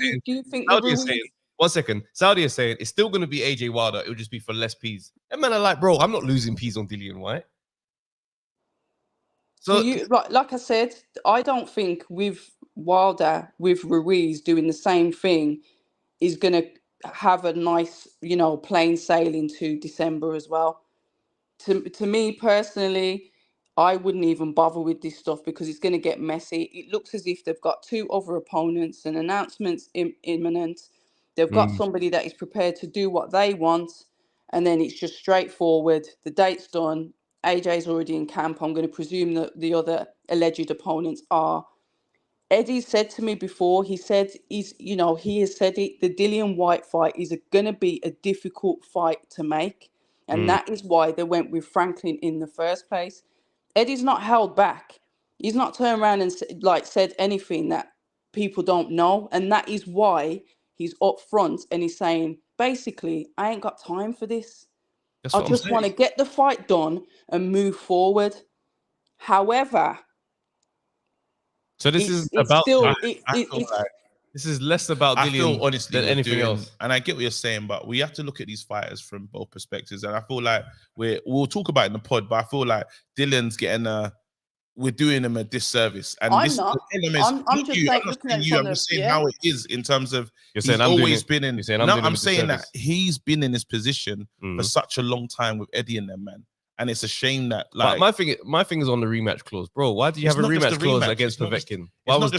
saying, one second, Saudi is saying it's still going to be AJ Wilder. It'll just be for less peas. And man, are like, bro, I'm not losing peas on Dillian Whyte. So like I said, I don't think with Wilder, with Ruiz doing the same thing is going to have a nice, plain sailing to December as well. to me personally, I wouldn't even bother with this stuff because it's going to get messy. It looks as if they've got 2 other opponents, an announcement's imminent. They've got somebody that is prepared to do what they want, and then it's just straightforward. The date's done. AJ's already in camp. I'm going to presume that the other alleged opponents are. Eddie said to me before, he said he has said it, the Dillian Whyte fight is going to be a difficult fight to make. And that is why they went with Franklin in the first place. Eddie's not held back. He's not turned around and said anything that people don't know. And that is why he's up front and he's saying, basically, I ain't got time for this. I just want to get the fight done and move forward. However, so this is less about Dillian honestly than anything else. And I get what you're saying, but we have to look at these fighters from both perspectives. And I feel like we'll talk about it in the pod, but I feel like Dillian's we're doing him a disservice. And I'm this not. I'm just saying how it is in terms of I'm saying that he's been in this position for such a long time with Eddie and them, man. And it's a shame that my thing is on the rematch clause, bro. Why do you have a rematch clause against Povetkin? Why was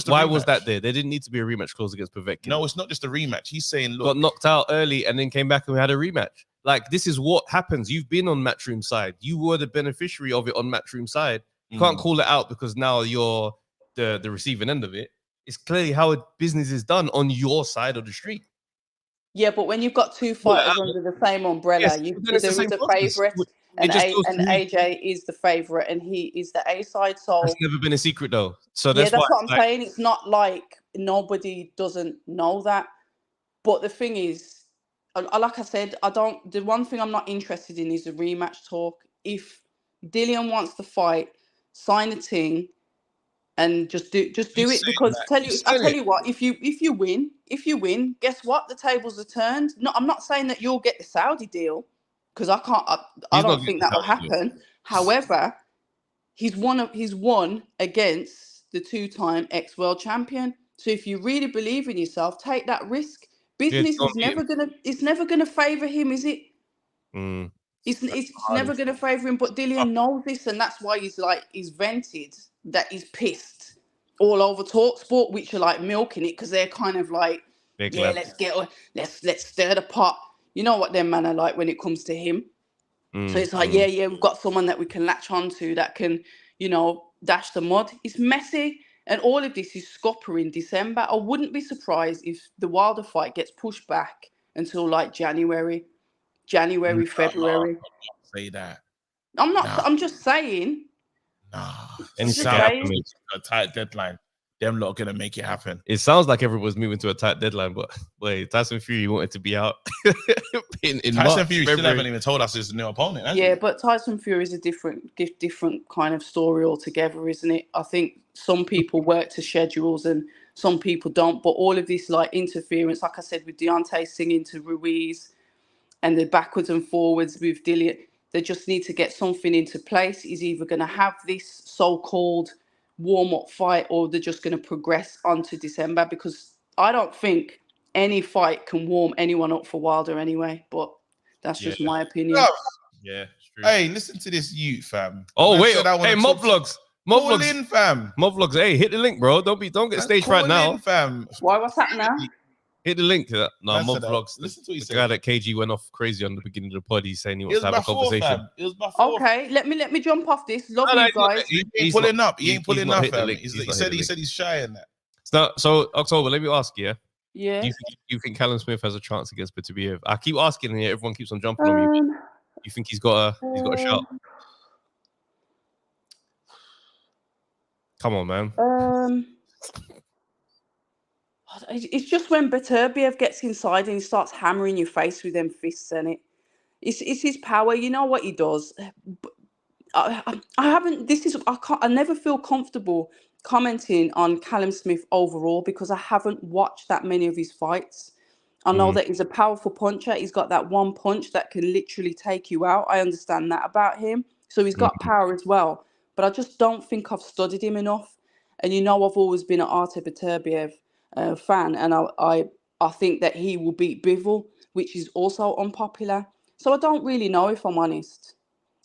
that there? There didn't need to be a rematch clause against Povetkin. No, it's not just a rematch. He's saying, look, got knocked out early and then came back and we had a rematch. Like, this is what happens. You've been on Matchroom side. You were the beneficiary of it on Matchroom side. You can't call it out because now you're the receiving end of it. It's clearly how business is done on your side of the street. Yeah, but when you've got 2 fighters under the same umbrella, there is a favourite. And AJ is the favourite, and he is the A side. So that's never been a secret, though. So that's what I'm saying. It's not like nobody doesn't know that. But the thing is, like I said, the one thing I'm not interested in is the rematch talk. If Dillian wants to fight, sign a thing, and just do it. Because I tell you what, if you win, guess what? The tables are turned. No, I'm not saying that you'll get the Saudi deal. Because I don't think that will happen. However, he's won against the 2-time ex-world champion. So if you really believe in yourself, take that risk. Business is never gonna favour him, is it? It's never gonna favour him. But Dillian knows this, and that's why he's vented that he's pissed all over TalkSport, which are like milking it because they're kind of like, let's stir the pot. You know what them man are like when it comes to him. So it's like, we've got someone that we can latch onto that can, dash the mud. It's messy. And all of this is scupper in December. I wouldn't be surprised if the Wilder fight gets pushed back until like January, February. Say that. I'm not. Nah. I'm just saying. Nah. And it's a tight deadline. Them lot are gonna make it happen. It sounds like everyone's moving to a tight dedeadline, but wait, Tyson Fury wanted to be out in Tyson Fury still haven't even told us his new opponent. Yeah, but Tyson Fury is a different kind of story altogether, isn't it? I think some people work to schedules and some people don't. But all of this like interference, like I said, with Deontay singing to Ruiz and the backwards and forwards with Dillian, they just need to get something into place. He's either going to have this so-called warm-up fight or they're just going to progress onto December, because I don't think any fight can warm anyone up for Wilder anyway, but that's just my opinion. Yeah, it's true. Hey, listen to this youth, fam. Oh, wait. Hey, Mob Vlogs. Call in, fam. Mob Vlogs. Hey, hit the link, bro. Don't get staged right now. Fam. Why? What's happening now? Hit the link to that. No, Mob Vlogs. Listen to what he said. The guy that KG went off crazy on the beginning of the pod. He's saying he wants to have a conversation. It was my fault. Okay, let me jump off this. Love you guys. He ain't pulling up. He ain't pulling up, fam. He said he's shy in that. So October, let me ask you. Yeah. Do you think Callum Smith has a chance against Beterbiev? I keep asking, and everyone keeps on jumping on you. You think he's got a shot? Come on, man. It's just when Beterbiev gets inside and he starts hammering your face with them fists, and it's his power. You know what he does. I never feel comfortable commenting on Callum Smith overall because I haven't watched that many of his fights. I know that he's a powerful puncher. He's got that one punch that can literally take you out. I understand that about him. So he's got power as well. But I just don't think I've studied him enough. And I've always been an Arte Beterbiev fan, and I think that he will beat Bivol, which is also unpopular. So I don't really know, if I'm honest.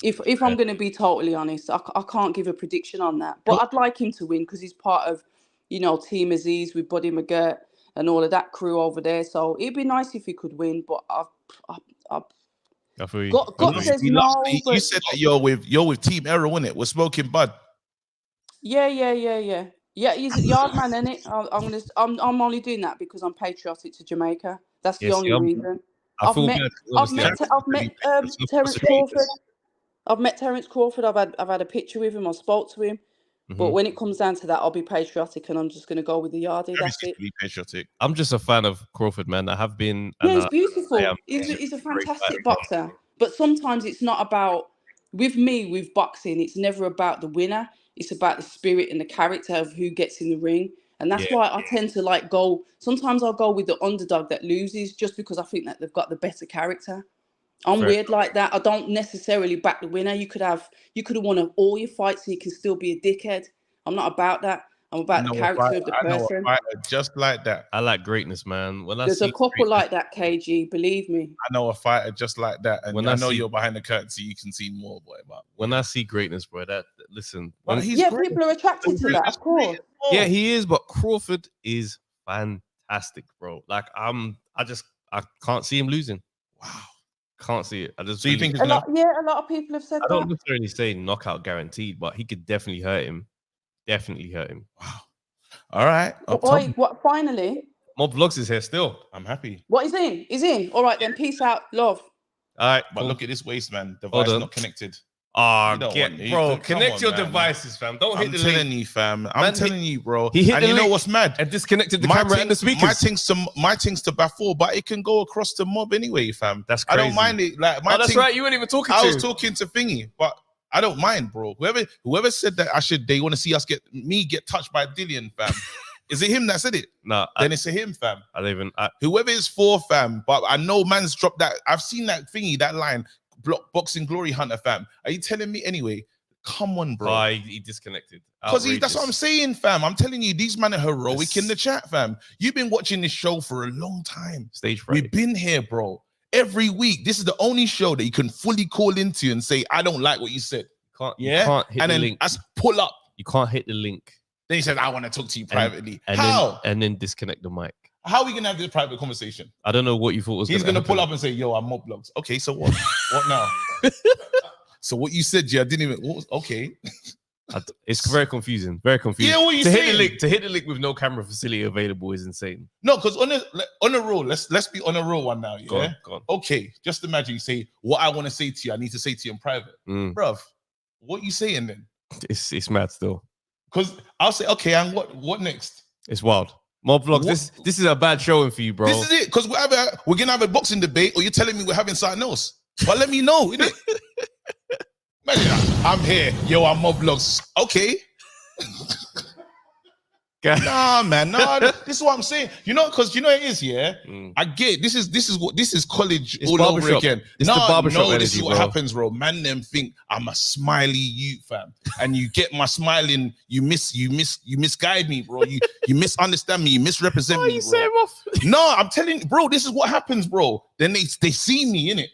If I'm going to be totally honest, I can't give a prediction on that. But I'd like him to win because he's part of, Team Aziz with Buddy McGirt and all of that crew over there. So it'd be nice if he could win. But I feel you. God says no. You said that you're with Team Errol, innit? We're smoking bud. Yeah. Yeah, he's a yard man, innit? I'm only doing that because I'm patriotic to Jamaica. That's the only reason. I've met Terence Crawford. I've met Terence Crawford. I've had a picture with him. I spoke to him. But when it comes down to that, I'll be patriotic and I'm just going to go with the yardie. That's it. Patriotic. I'm just a fan of Crawford, man. I have been. Yeah, he's beautiful. He's a fantastic boxer. But sometimes it's not about, with boxing, it's never about the winner. It's about the spirit and the character of who gets in the ring. And that's why I tend to sometimes I'll go with the underdog that loses just because I think that they've got the better character. I'm weird like that. I don't necessarily back the winner. You could have won all your fights and you can still be a dickhead. I'm not about that. I'm about the character of the person. I know a fighter just like that. I like greatness, man. There's a couple like that, KG. Believe me. I know a fighter just like that. And when I know you're behind the curtain, so you can see more, boy. But when I see greatness, bro, listen. People are attracted to that, of course. Yeah, he is. But Crawford is fantastic, bro. Like I can't see him losing. Wow. Can't see it. So you think it's a lot of people have said that. I don't necessarily say knockout guaranteed, but he could definitely hurt him. Wow. All right. What? Finally, Mob Vlogs is here still. I'm happy. What is in? He's in. All right then. Peace out, love. All right, but look at this waist, man. Device not connected. Connect your devices, fam. Don't hit the link. I'm telling you, fam. I'm telling you, bro. He hit the link. You know what's mad? And disconnected the camera and the speakers. My thing's to baffle, but it can go across the mob anyway, fam. That's crazy. I don't mind it. Like that's right. You weren't even talking. I was talking to Thingy, but I don't mind, bro. Whoever said that they want to see us get touched by Dillian, fam. Is it him that said it? No. Then it's a him, fam. Whoever is for, fam. But I know man's dropped that. I've seen that thingy, that line. Boxing Glory Hunter, fam. Are you telling me anyway? Come on, bro. He disconnected. Because that's what I'm saying, fam. I'm telling you, these men are heroic in the chat, fam. You've been watching this show for a long time. Stage fright. We've been here, bro. Every week. This is the only show that you can fully call into and say, I don't like what you said. You can't hit the link. Pull up. You can't hit the link. Then he said, I want to talk to you privately. How? And then disconnect the mic. How are we going to have this private conversation? I don't know what you thought was He's going to pull up and say, yo, I'm Mob Vlogs. Okay, so what? What now? So what you said, I didn't even... Okay. It's very confusing. Very confusing. Yeah, what you saying? To hit the link with no camera facility available is insane. No, because on a roll, let's be on a roll one now. Yeah? Go on. Okay, just imagine you say, what I want to say to you, I need to say to you in private. Bruv, what you saying then? It's mad still. Because I'll say, okay, and what next? It's wild. Mob Vlogs, this is a bad showing for you, bro. This is it, because we're gonna have a boxing debate, or you're telling me we're having something else. But let me know, innit? Man, I'm here. Yo, I'm Mob Vlogs. Okay. Nah, man. Nah, this is what I'm saying. You know, because you know it is, yeah. I get this is college it's all over again. It's the barbershop energy, this is what happens, bro. Man, them think I'm a smiley youth, fam, and you get my smiling. You misguide me, bro. You misunderstand me. You misrepresent me, bro. No, I'm telling you, bro. This is what happens, bro. Then they see me in it.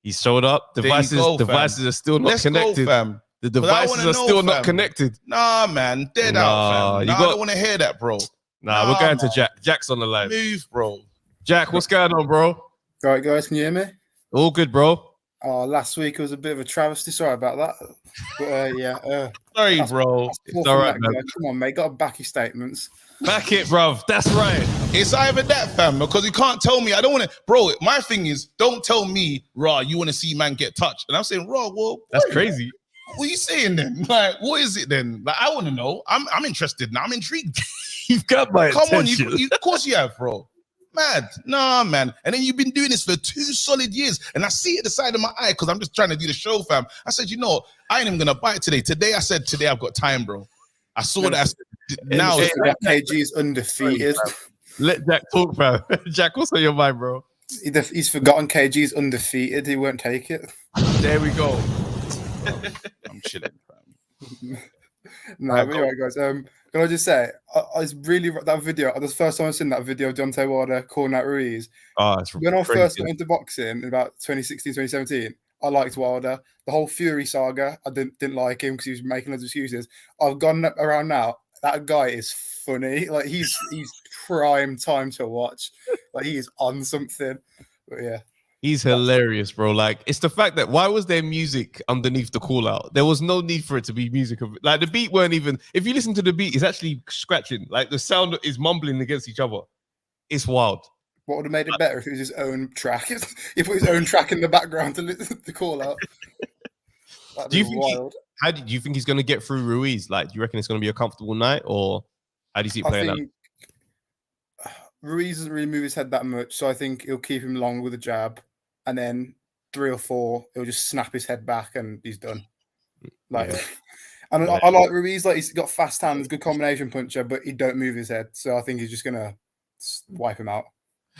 He showed up. Devices are still not connected. Go, fam. The devices are still not connected. Nah, man. Dead out, fam. I don't want to hear that, bro. Nah, we're going to Jack. Jack's on the line. Move, bro. Jack, what's going on, bro? All right, guys. Can you hear me? All good, bro. Oh, last week was a bit of a travesty. Sorry about that. But sorry, bro. It's all right, man. Come on, mate. Got to back your statements. Back it, bruv. That's right. It's either that, fam, because you can't tell me. I don't want to, bro. My thing is, don't tell me, raw, you want to see man get touched. And I'm saying, raw, well, that's crazy. What are you saying then? Like, what is it then? Like, I want to know. I'm interested now. I'm intrigued. You've got my attention. Come on, of course you have, bro. Mad. Nah, man. And then you've been doing this for 2 solid years. And I see it at the side of my eye because I'm just trying to do the show, fam. I said, you know, I ain't even going to bite today. Today, I said, today I've got time, bro. I saw that. I said, now KG's undefeated. Let Jack talk, fam. Jack, what's on your mind, bro? He's forgotten KG's undefeated. He won't take it. There we go. I'm chilling, fam. No, anyway, guys. Can I just say, I was really that video. That's the first time I've seen that video of Deontay Wilder calling out Ruiz. Oh, it's when I first got into boxing in about 2016, 2017. I liked Wilder. The whole Fury saga, I didn't like him because he was making loads of excuses. I've gone around now. That guy is funny. Like he's prime time to watch. Like he is on something. But yeah. He's hilarious, bro. Like, it's the fact that why was there music underneath the call out? There was no need for it to be music. Like, the beat weren't even, if you listen to the beat, it's actually scratching. Like, the sound is mumbling against each other. It's wild. What would have made it better if it was his own track? He put his own track in the background to call out. Do you think he's going to get through Ruiz? Like, do you reckon it's going to be a comfortable night, or how do you see it playing out? Ruiz doesn't really move his head that much, so I think he'll keep him long with a jab, and then 3 or 4, he'll just snap his head back and he's done. Like, and I like Ruiz. Like, he's got fast hands, good combination puncher, but he don't move his head, so I think he's just gonna wipe him out.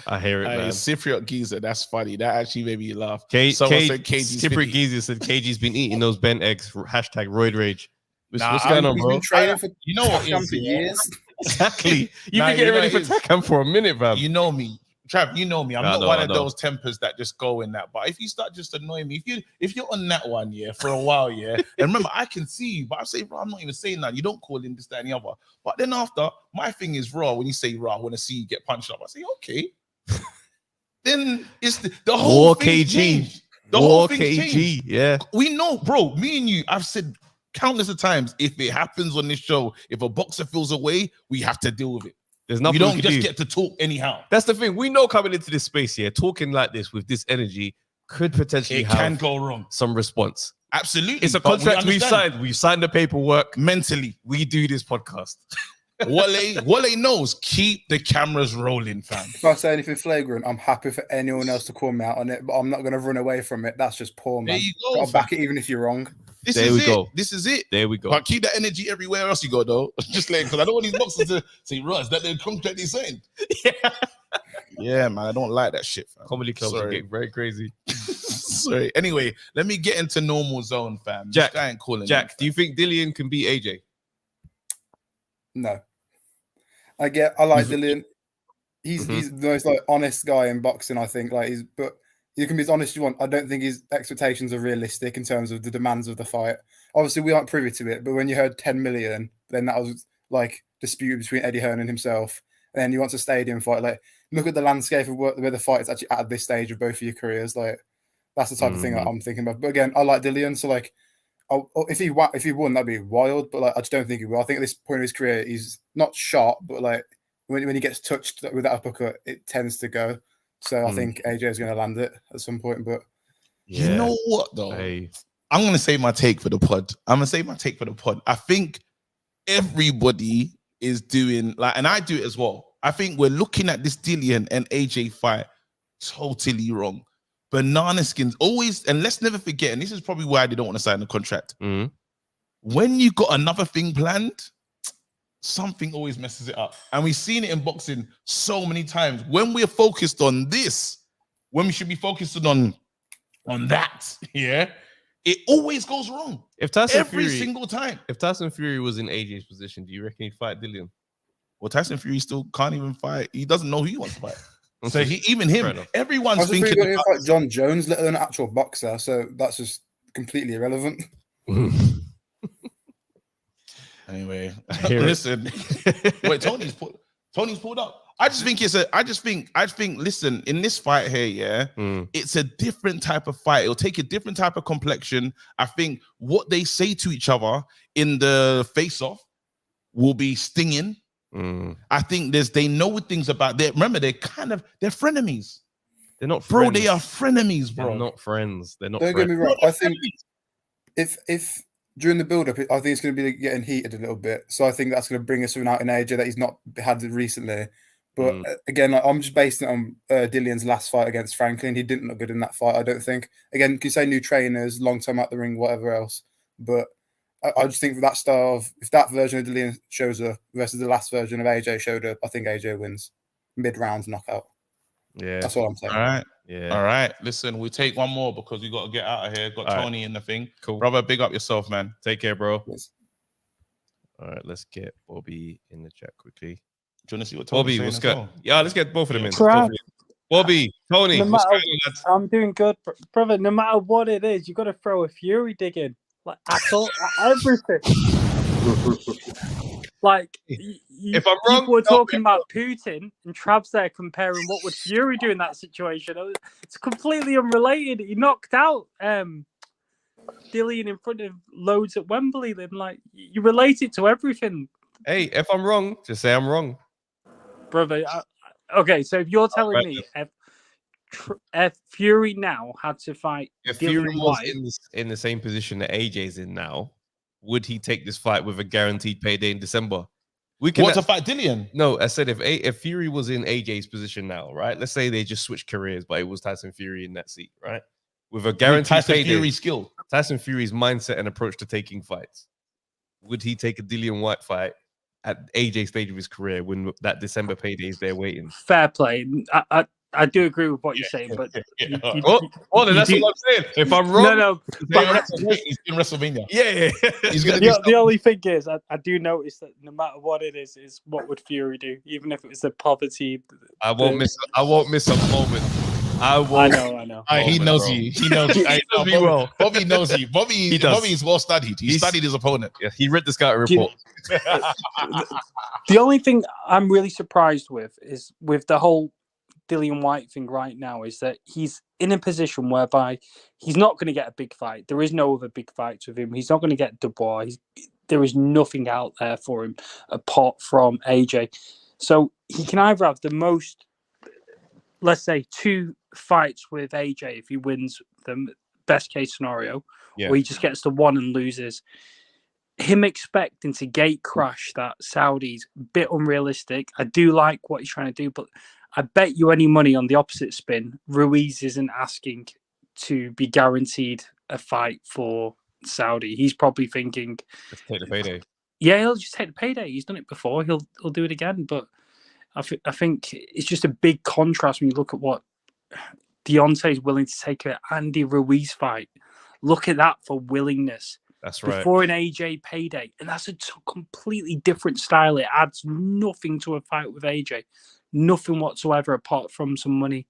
I hear it, man. Cypriot Geezer, that's funny. That actually made me laugh. Someone said Cypriot Geezer said KG's been eating those Benn eggs. Hashtag Roid Rage. What's going on, bro? Been training for you know what for years. Exactly. You've been getting ready for Takam for a minute, man. You know me. Trav, you know me. I'm not one of those tempers that just go in that. But if you start just annoying me, if you're on that one, for a while, and remember, I can see you, but I say, bro, I'm not even saying that. You don't call in this, that, and the other. But then after, my thing is raw. When you say raw, I want to see you get punched up. I say, okay. Then it's the whole thing changed. The whole thing changed. Yeah. We know, bro, me and you, I've said countless of times, if it happens on this show, if a boxer feels away, we have to deal with it. There's nothing you don't just get to talk anyhow. That's the thing. We know coming into this space here, talking like this with this energy could potentially can go wrong. Some response. Absolutely. It's a contract we've signed. We've signed the paperwork. Mentally, we do this podcast. Wale knows. Keep the cameras rolling, fam. If I say anything flagrant, I'm happy for anyone else to call me out on it, but I'm not going to run away from it. That's just poor, man. There you go. I'll back it even if you're wrong. This is it. There we go. But keep that energy everywhere else you go, though. Just like, because I don't want these boxers to say, Russ, that the contract is signed. Yeah, man. I don't like that shit, fam. Comedy clubs are getting very crazy. Sorry. Anyway, let me get into normal zone, fam. Jack, this guy ain't calling do you think Dillian can beat AJ? No. I like Dillian. He's the most honest guy in boxing, I think. But you can be as honest as you want. I don't think his expectations are realistic in terms of the demands of the fight. Obviously, we aren't privy to it, but when you heard 10 million, then that was dispute between Eddie Hearn and himself. And then he wants a stadium fight. Look at the landscape of where the fight is actually at this stage of both of your careers. That's the type of thing that I'm thinking about. But again, I like Dillian, so if he won, that'd be wild. But I just don't think he will. I think at this point of his career, he's not shot, but when he gets touched with that uppercut, it tends to go. So I think AJ is going to land it at some point. But you know what though? I'm going to say my take for the pod. I think everybody is doing and I do it as well. I think we're looking at this Dillian and AJ fight totally wrong. Banana skins always, and let's never forget, and this is probably why they don't want to sign the contract. When you got another thing planned, something always messes it up. And we've seen it in boxing so many times. When we're focused on this, when we should be focusing on that, it always goes wrong. Every single time. If Tyson Fury was in AJ's position, do you reckon he'd fight Dillian? Well, Tyson Fury still can't even fight. He doesn't know who he wants to fight. So everyone's thinking about fight John Jones, let alone an actual boxer. So that's just completely irrelevant. Anyway, listen. Wait, Tony's pulled up. I think. Listen, in this fight here, it's a different type of fight. It'll take a different type of complexion. I think what they say to each other in the face-off will be stinging. I think they know things about that. Remember, they're frenemies. They're not friends. Bro, they are frenemies, bro. They're not friends. They're not Don't friends. get me wrong. I think if during the build-up, I think it's going to be getting heated a little bit. So I think that's going to bring us something out in AJ that he's not had recently. But again, I'm just basing it on Dillian's last fight against Franklin. He didn't look good in that fight, I don't think. Again, you can say new trainers, long time out the ring, whatever else. But I just think for that style of, if that version of Dillian shows up versus the last version of AJ showed up, I think AJ wins mid-round knockout. Yeah, that's what I'm saying. All right. Yeah. All right. Listen, we take one more because we got to get out of here. Got Tony in the thing. Cool. Brother, big up yourself, man. Take care, bro. Yes. All right, let's get Bobby in the chat quickly. Do you want to see what Tony's Bobby, saying? Yeah, let's get both of them in. Crap. Bobby, Tony, No what's matter, going on, lads? I'm doing good, brother. No matter what it is, you got to throw a Fury dig in, like at everything. Like If I'm wrong, people were tell me talking about Putin, and Trav's there comparing what would Fury do in that situation. It's completely unrelated. He knocked out Dillian in front of loads at Wembley. Then, like, you relate it to everything. Hey, if I'm wrong, just say I'm wrong, brother. Okay, so if you're telling me if Fury now had to fight if Dillian Fury was Whyte, in the same position that AJ's in now, would he take this fight with a guaranteed payday in December? We can to fight Dillian? No, I said if Fury was in AJ's position now, right? Let's say they just switched careers, but it was Tyson Fury in that seat, right? With a guaranteed Tyson payday, Fury's skill. Tyson Fury's mindset and approach to taking fights. Would he take a Dillian Whyte fight at AJ stage of his career when that December payday is there waiting? Fair play. I do agree with what you're saying, but then that's what I'm saying. If I'm wrong, no. He's in WrestleMania. Yeah. He's gonna the only thing is, I do notice that no matter what it is what would Fury do, even if it was the poverty. I won't miss a moment. I know. He knows you. He knows you. He knows me well. Bobby knows you. Bobby is well studied. He studied his opponent. Yeah, he read the scouting report. The only thing I'm really surprised with is with the whole Dillian Whyte thing right now is that he's in a position whereby he's not going to get a big fight. There is no other big fights with him. He's not going to get Dubois. There is nothing out there for him apart from AJ. So he can either have the most, let's say, 2 fights with AJ if he wins the best case scenario, or he just gets to 1 and loses. Him expecting to gate crash that Saudi's a bit unrealistic. I do like what he's trying to do, but I bet you any money on the opposite spin, Ruiz isn't asking to be guaranteed a fight for Saudi. He's probably thinking, let's take the payday. Yeah, he'll just take the payday. He's done it before. He'll do it again. But I think it's just a big contrast when you look at what Deontay is willing to take an Andy Ruiz fight. Look at that for willingness. That's right. Before an AJ payday. And that's a completely different style. It adds nothing to a fight with AJ. Nothing whatsoever apart from some money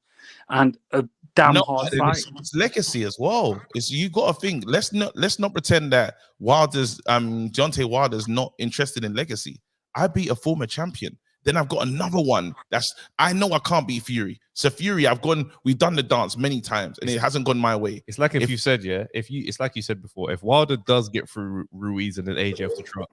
and a damn hard fight. It's legacy as well. You got to think. Let's not pretend that Deontay Wilder's not interested in legacy. I beat a former champion. Then I've got another one I know I can't beat Fury. So Fury, we've done the dance many times and it hasn't gone my way. It's like if you said, it's like you said before, if Wilder does get through Ruiz and then AJ off the trot,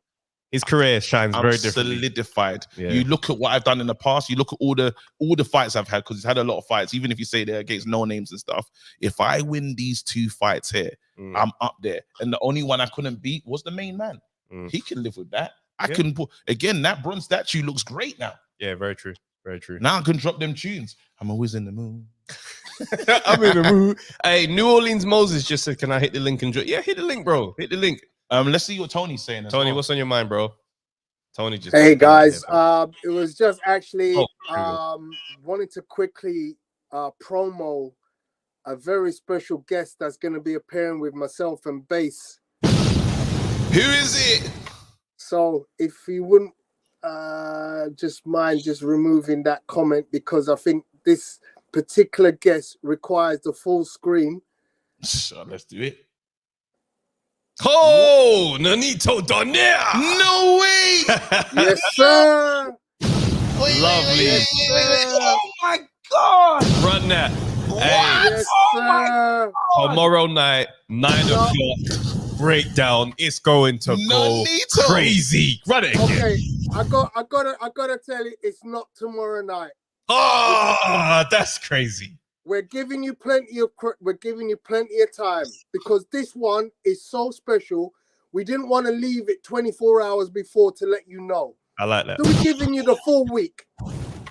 his career shines very differently. Solidified. Yeah. You look at what I've done in the past. You look at all the fights I've had, because he's had a lot of fights. Even if you say they're against no names and stuff, if I win these 2 fights here, I'm up there. And the only one I couldn't beat was the main man. He can live with that. I can put again. That bronze statue looks great now. Yeah, very true. Very true. Now I can drop them tunes. I'm always in the mood. I'm in the mood. Hey, New Orleans Moses just said, "Can I hit the link and join?" Yeah, hit the link, bro. Hit the link. Let's see what Tony's saying. Tony, what's on your mind, bro? Tony just. Hey guys, it was just actually wanted to quickly promo a very special guest that's going to be appearing with myself and Bass. Who is it? So if you wouldn't just mind just removing that comment, because I think this particular guest requires the full screen. So let's do it. Oh, Nanito Donaire. No way. Yes, sir. Lovely. Yes, sir. Oh my God. Run that. Hey, Yes, sir. tomorrow night, 9 o'clock. Breakdown. It's going to go crazy. Run it. Okay, I gotta tell you, it's not tomorrow night. Oh, that's crazy. We're giving you plenty of time, because this one is so special. We didn't want to leave it 24 hours before to let you know. I like that. So we're giving you the full week.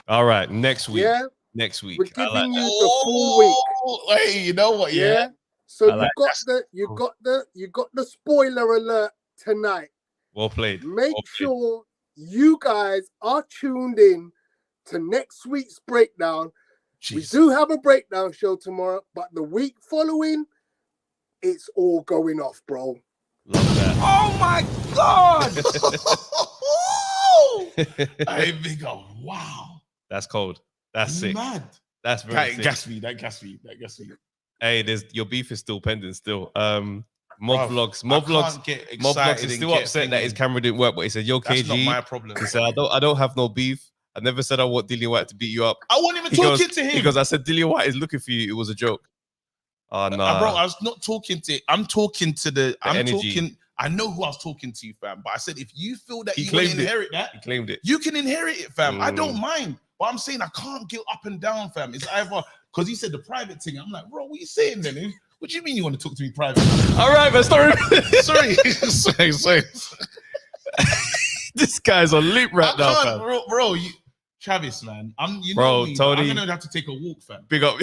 All right, next week. Yeah, next week. we're giving you the full week. Hey, you know what? Yeah. So like you got the spoiler alert tonight. Well played. Make sure you guys are tuned in to next week's breakdown. Jeez. We do have a breakdown show tomorrow, but the week following, it's all going off, bro. Love that. Oh my God. I think, wow. That's cold. That's sick. Mad. That's very That sick. gassed me. That gassed me. Hey, your beef is still pending still. Mob Bruv, Vlogs is still upset that his camera didn't work, but he said, "Yo, That's KG." not my problem. He said, "I don't have no beef. I never said I want Dillian Whyte to beat you up." I wasn't even He talking goes- to him. Because I said Dillian Whyte is looking for you. It was a joke. Oh no, Bro, I was not talking to. I'm talking to the. I'm energy. talking. I know who I was talking to, fam. But I said, if you feel that He you want to claimed it. inherit that, he claimed it. you can inherit it, fam. I don't mind. But I'm saying I can't get up and down, fam. It's either because he said the private thing. I'm like, bro, what are you saying then? What do you mean you want to talk to me private? All right, man. Sorry. sorry. This guy's on loop right now, fam. Bro, Travis, man. You Bro, know me, Tony. I'm gonna have to take a walk, fam. Big up.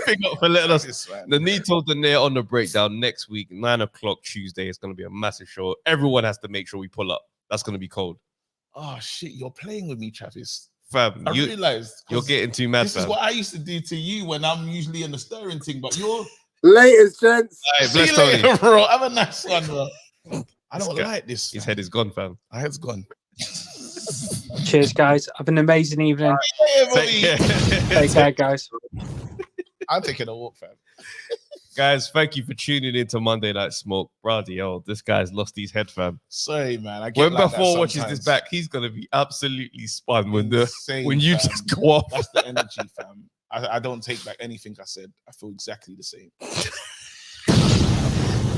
Big up for letting us. Travis, man. The knee told the nair on the breakdown next week, 9 o'clock Tuesday. It's going to be a massive show. Everyone has to make sure we pull up. That's going to be cold. Oh shit, you're playing with me, Travis. Fam, I realized you're getting too mad, this fam. is what I used to do to you when I'm usually in the stirring thing, but you're Latest, gents. Hey, see you bless Tony. later, bro. Have a nice one, bro. I don't guy- like this. His head is gone, fam. My head's gone. Cheers, guys. Have an amazing evening. Take care. Take care, guys. I'm taking a walk, fam. Guys, thank you for tuning in to Monday Night Smoke. Brady, yo, this guy's lost his head, fam. Sorry, man. I get When like before that watches sometimes. this back, he's gonna be absolutely spun when Insane, you fam. just go off. That's the energy, fam. I don't take back anything I said. I feel exactly the same.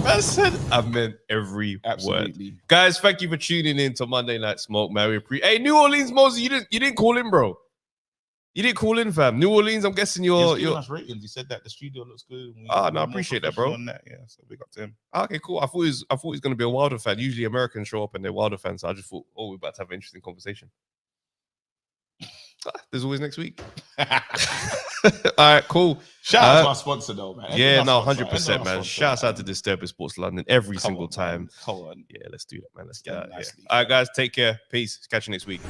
I said I meant every word. Absolutely. Guys, thank you for tuning in to Monday Night Smoke, man. We Hey, New Orleans, Moses, you didn't call in, bro. You didn't call in, fam. New Orleans, I'm guessing He's you're. giving us ratings. He said that the studio looks good. Ah, no, I We're more appreciate that, bro. professional on that. Yeah, so big up to him. Okay, cool. I thought he was gonna be a Wilder fan. Usually Americans show up and they're Wilder fans. So I just thought, oh, we're about to have an interesting conversation. There's always next week. All right, cool. Shout out to our sponsor, though, man. Yeah, no, 100%, man. Shouts out to Disturbing Sports London every single time. Come on. Yeah, let's do that, man. Let's get Done out of here. nicely. All right, guys, take care. Peace. Catch you next week.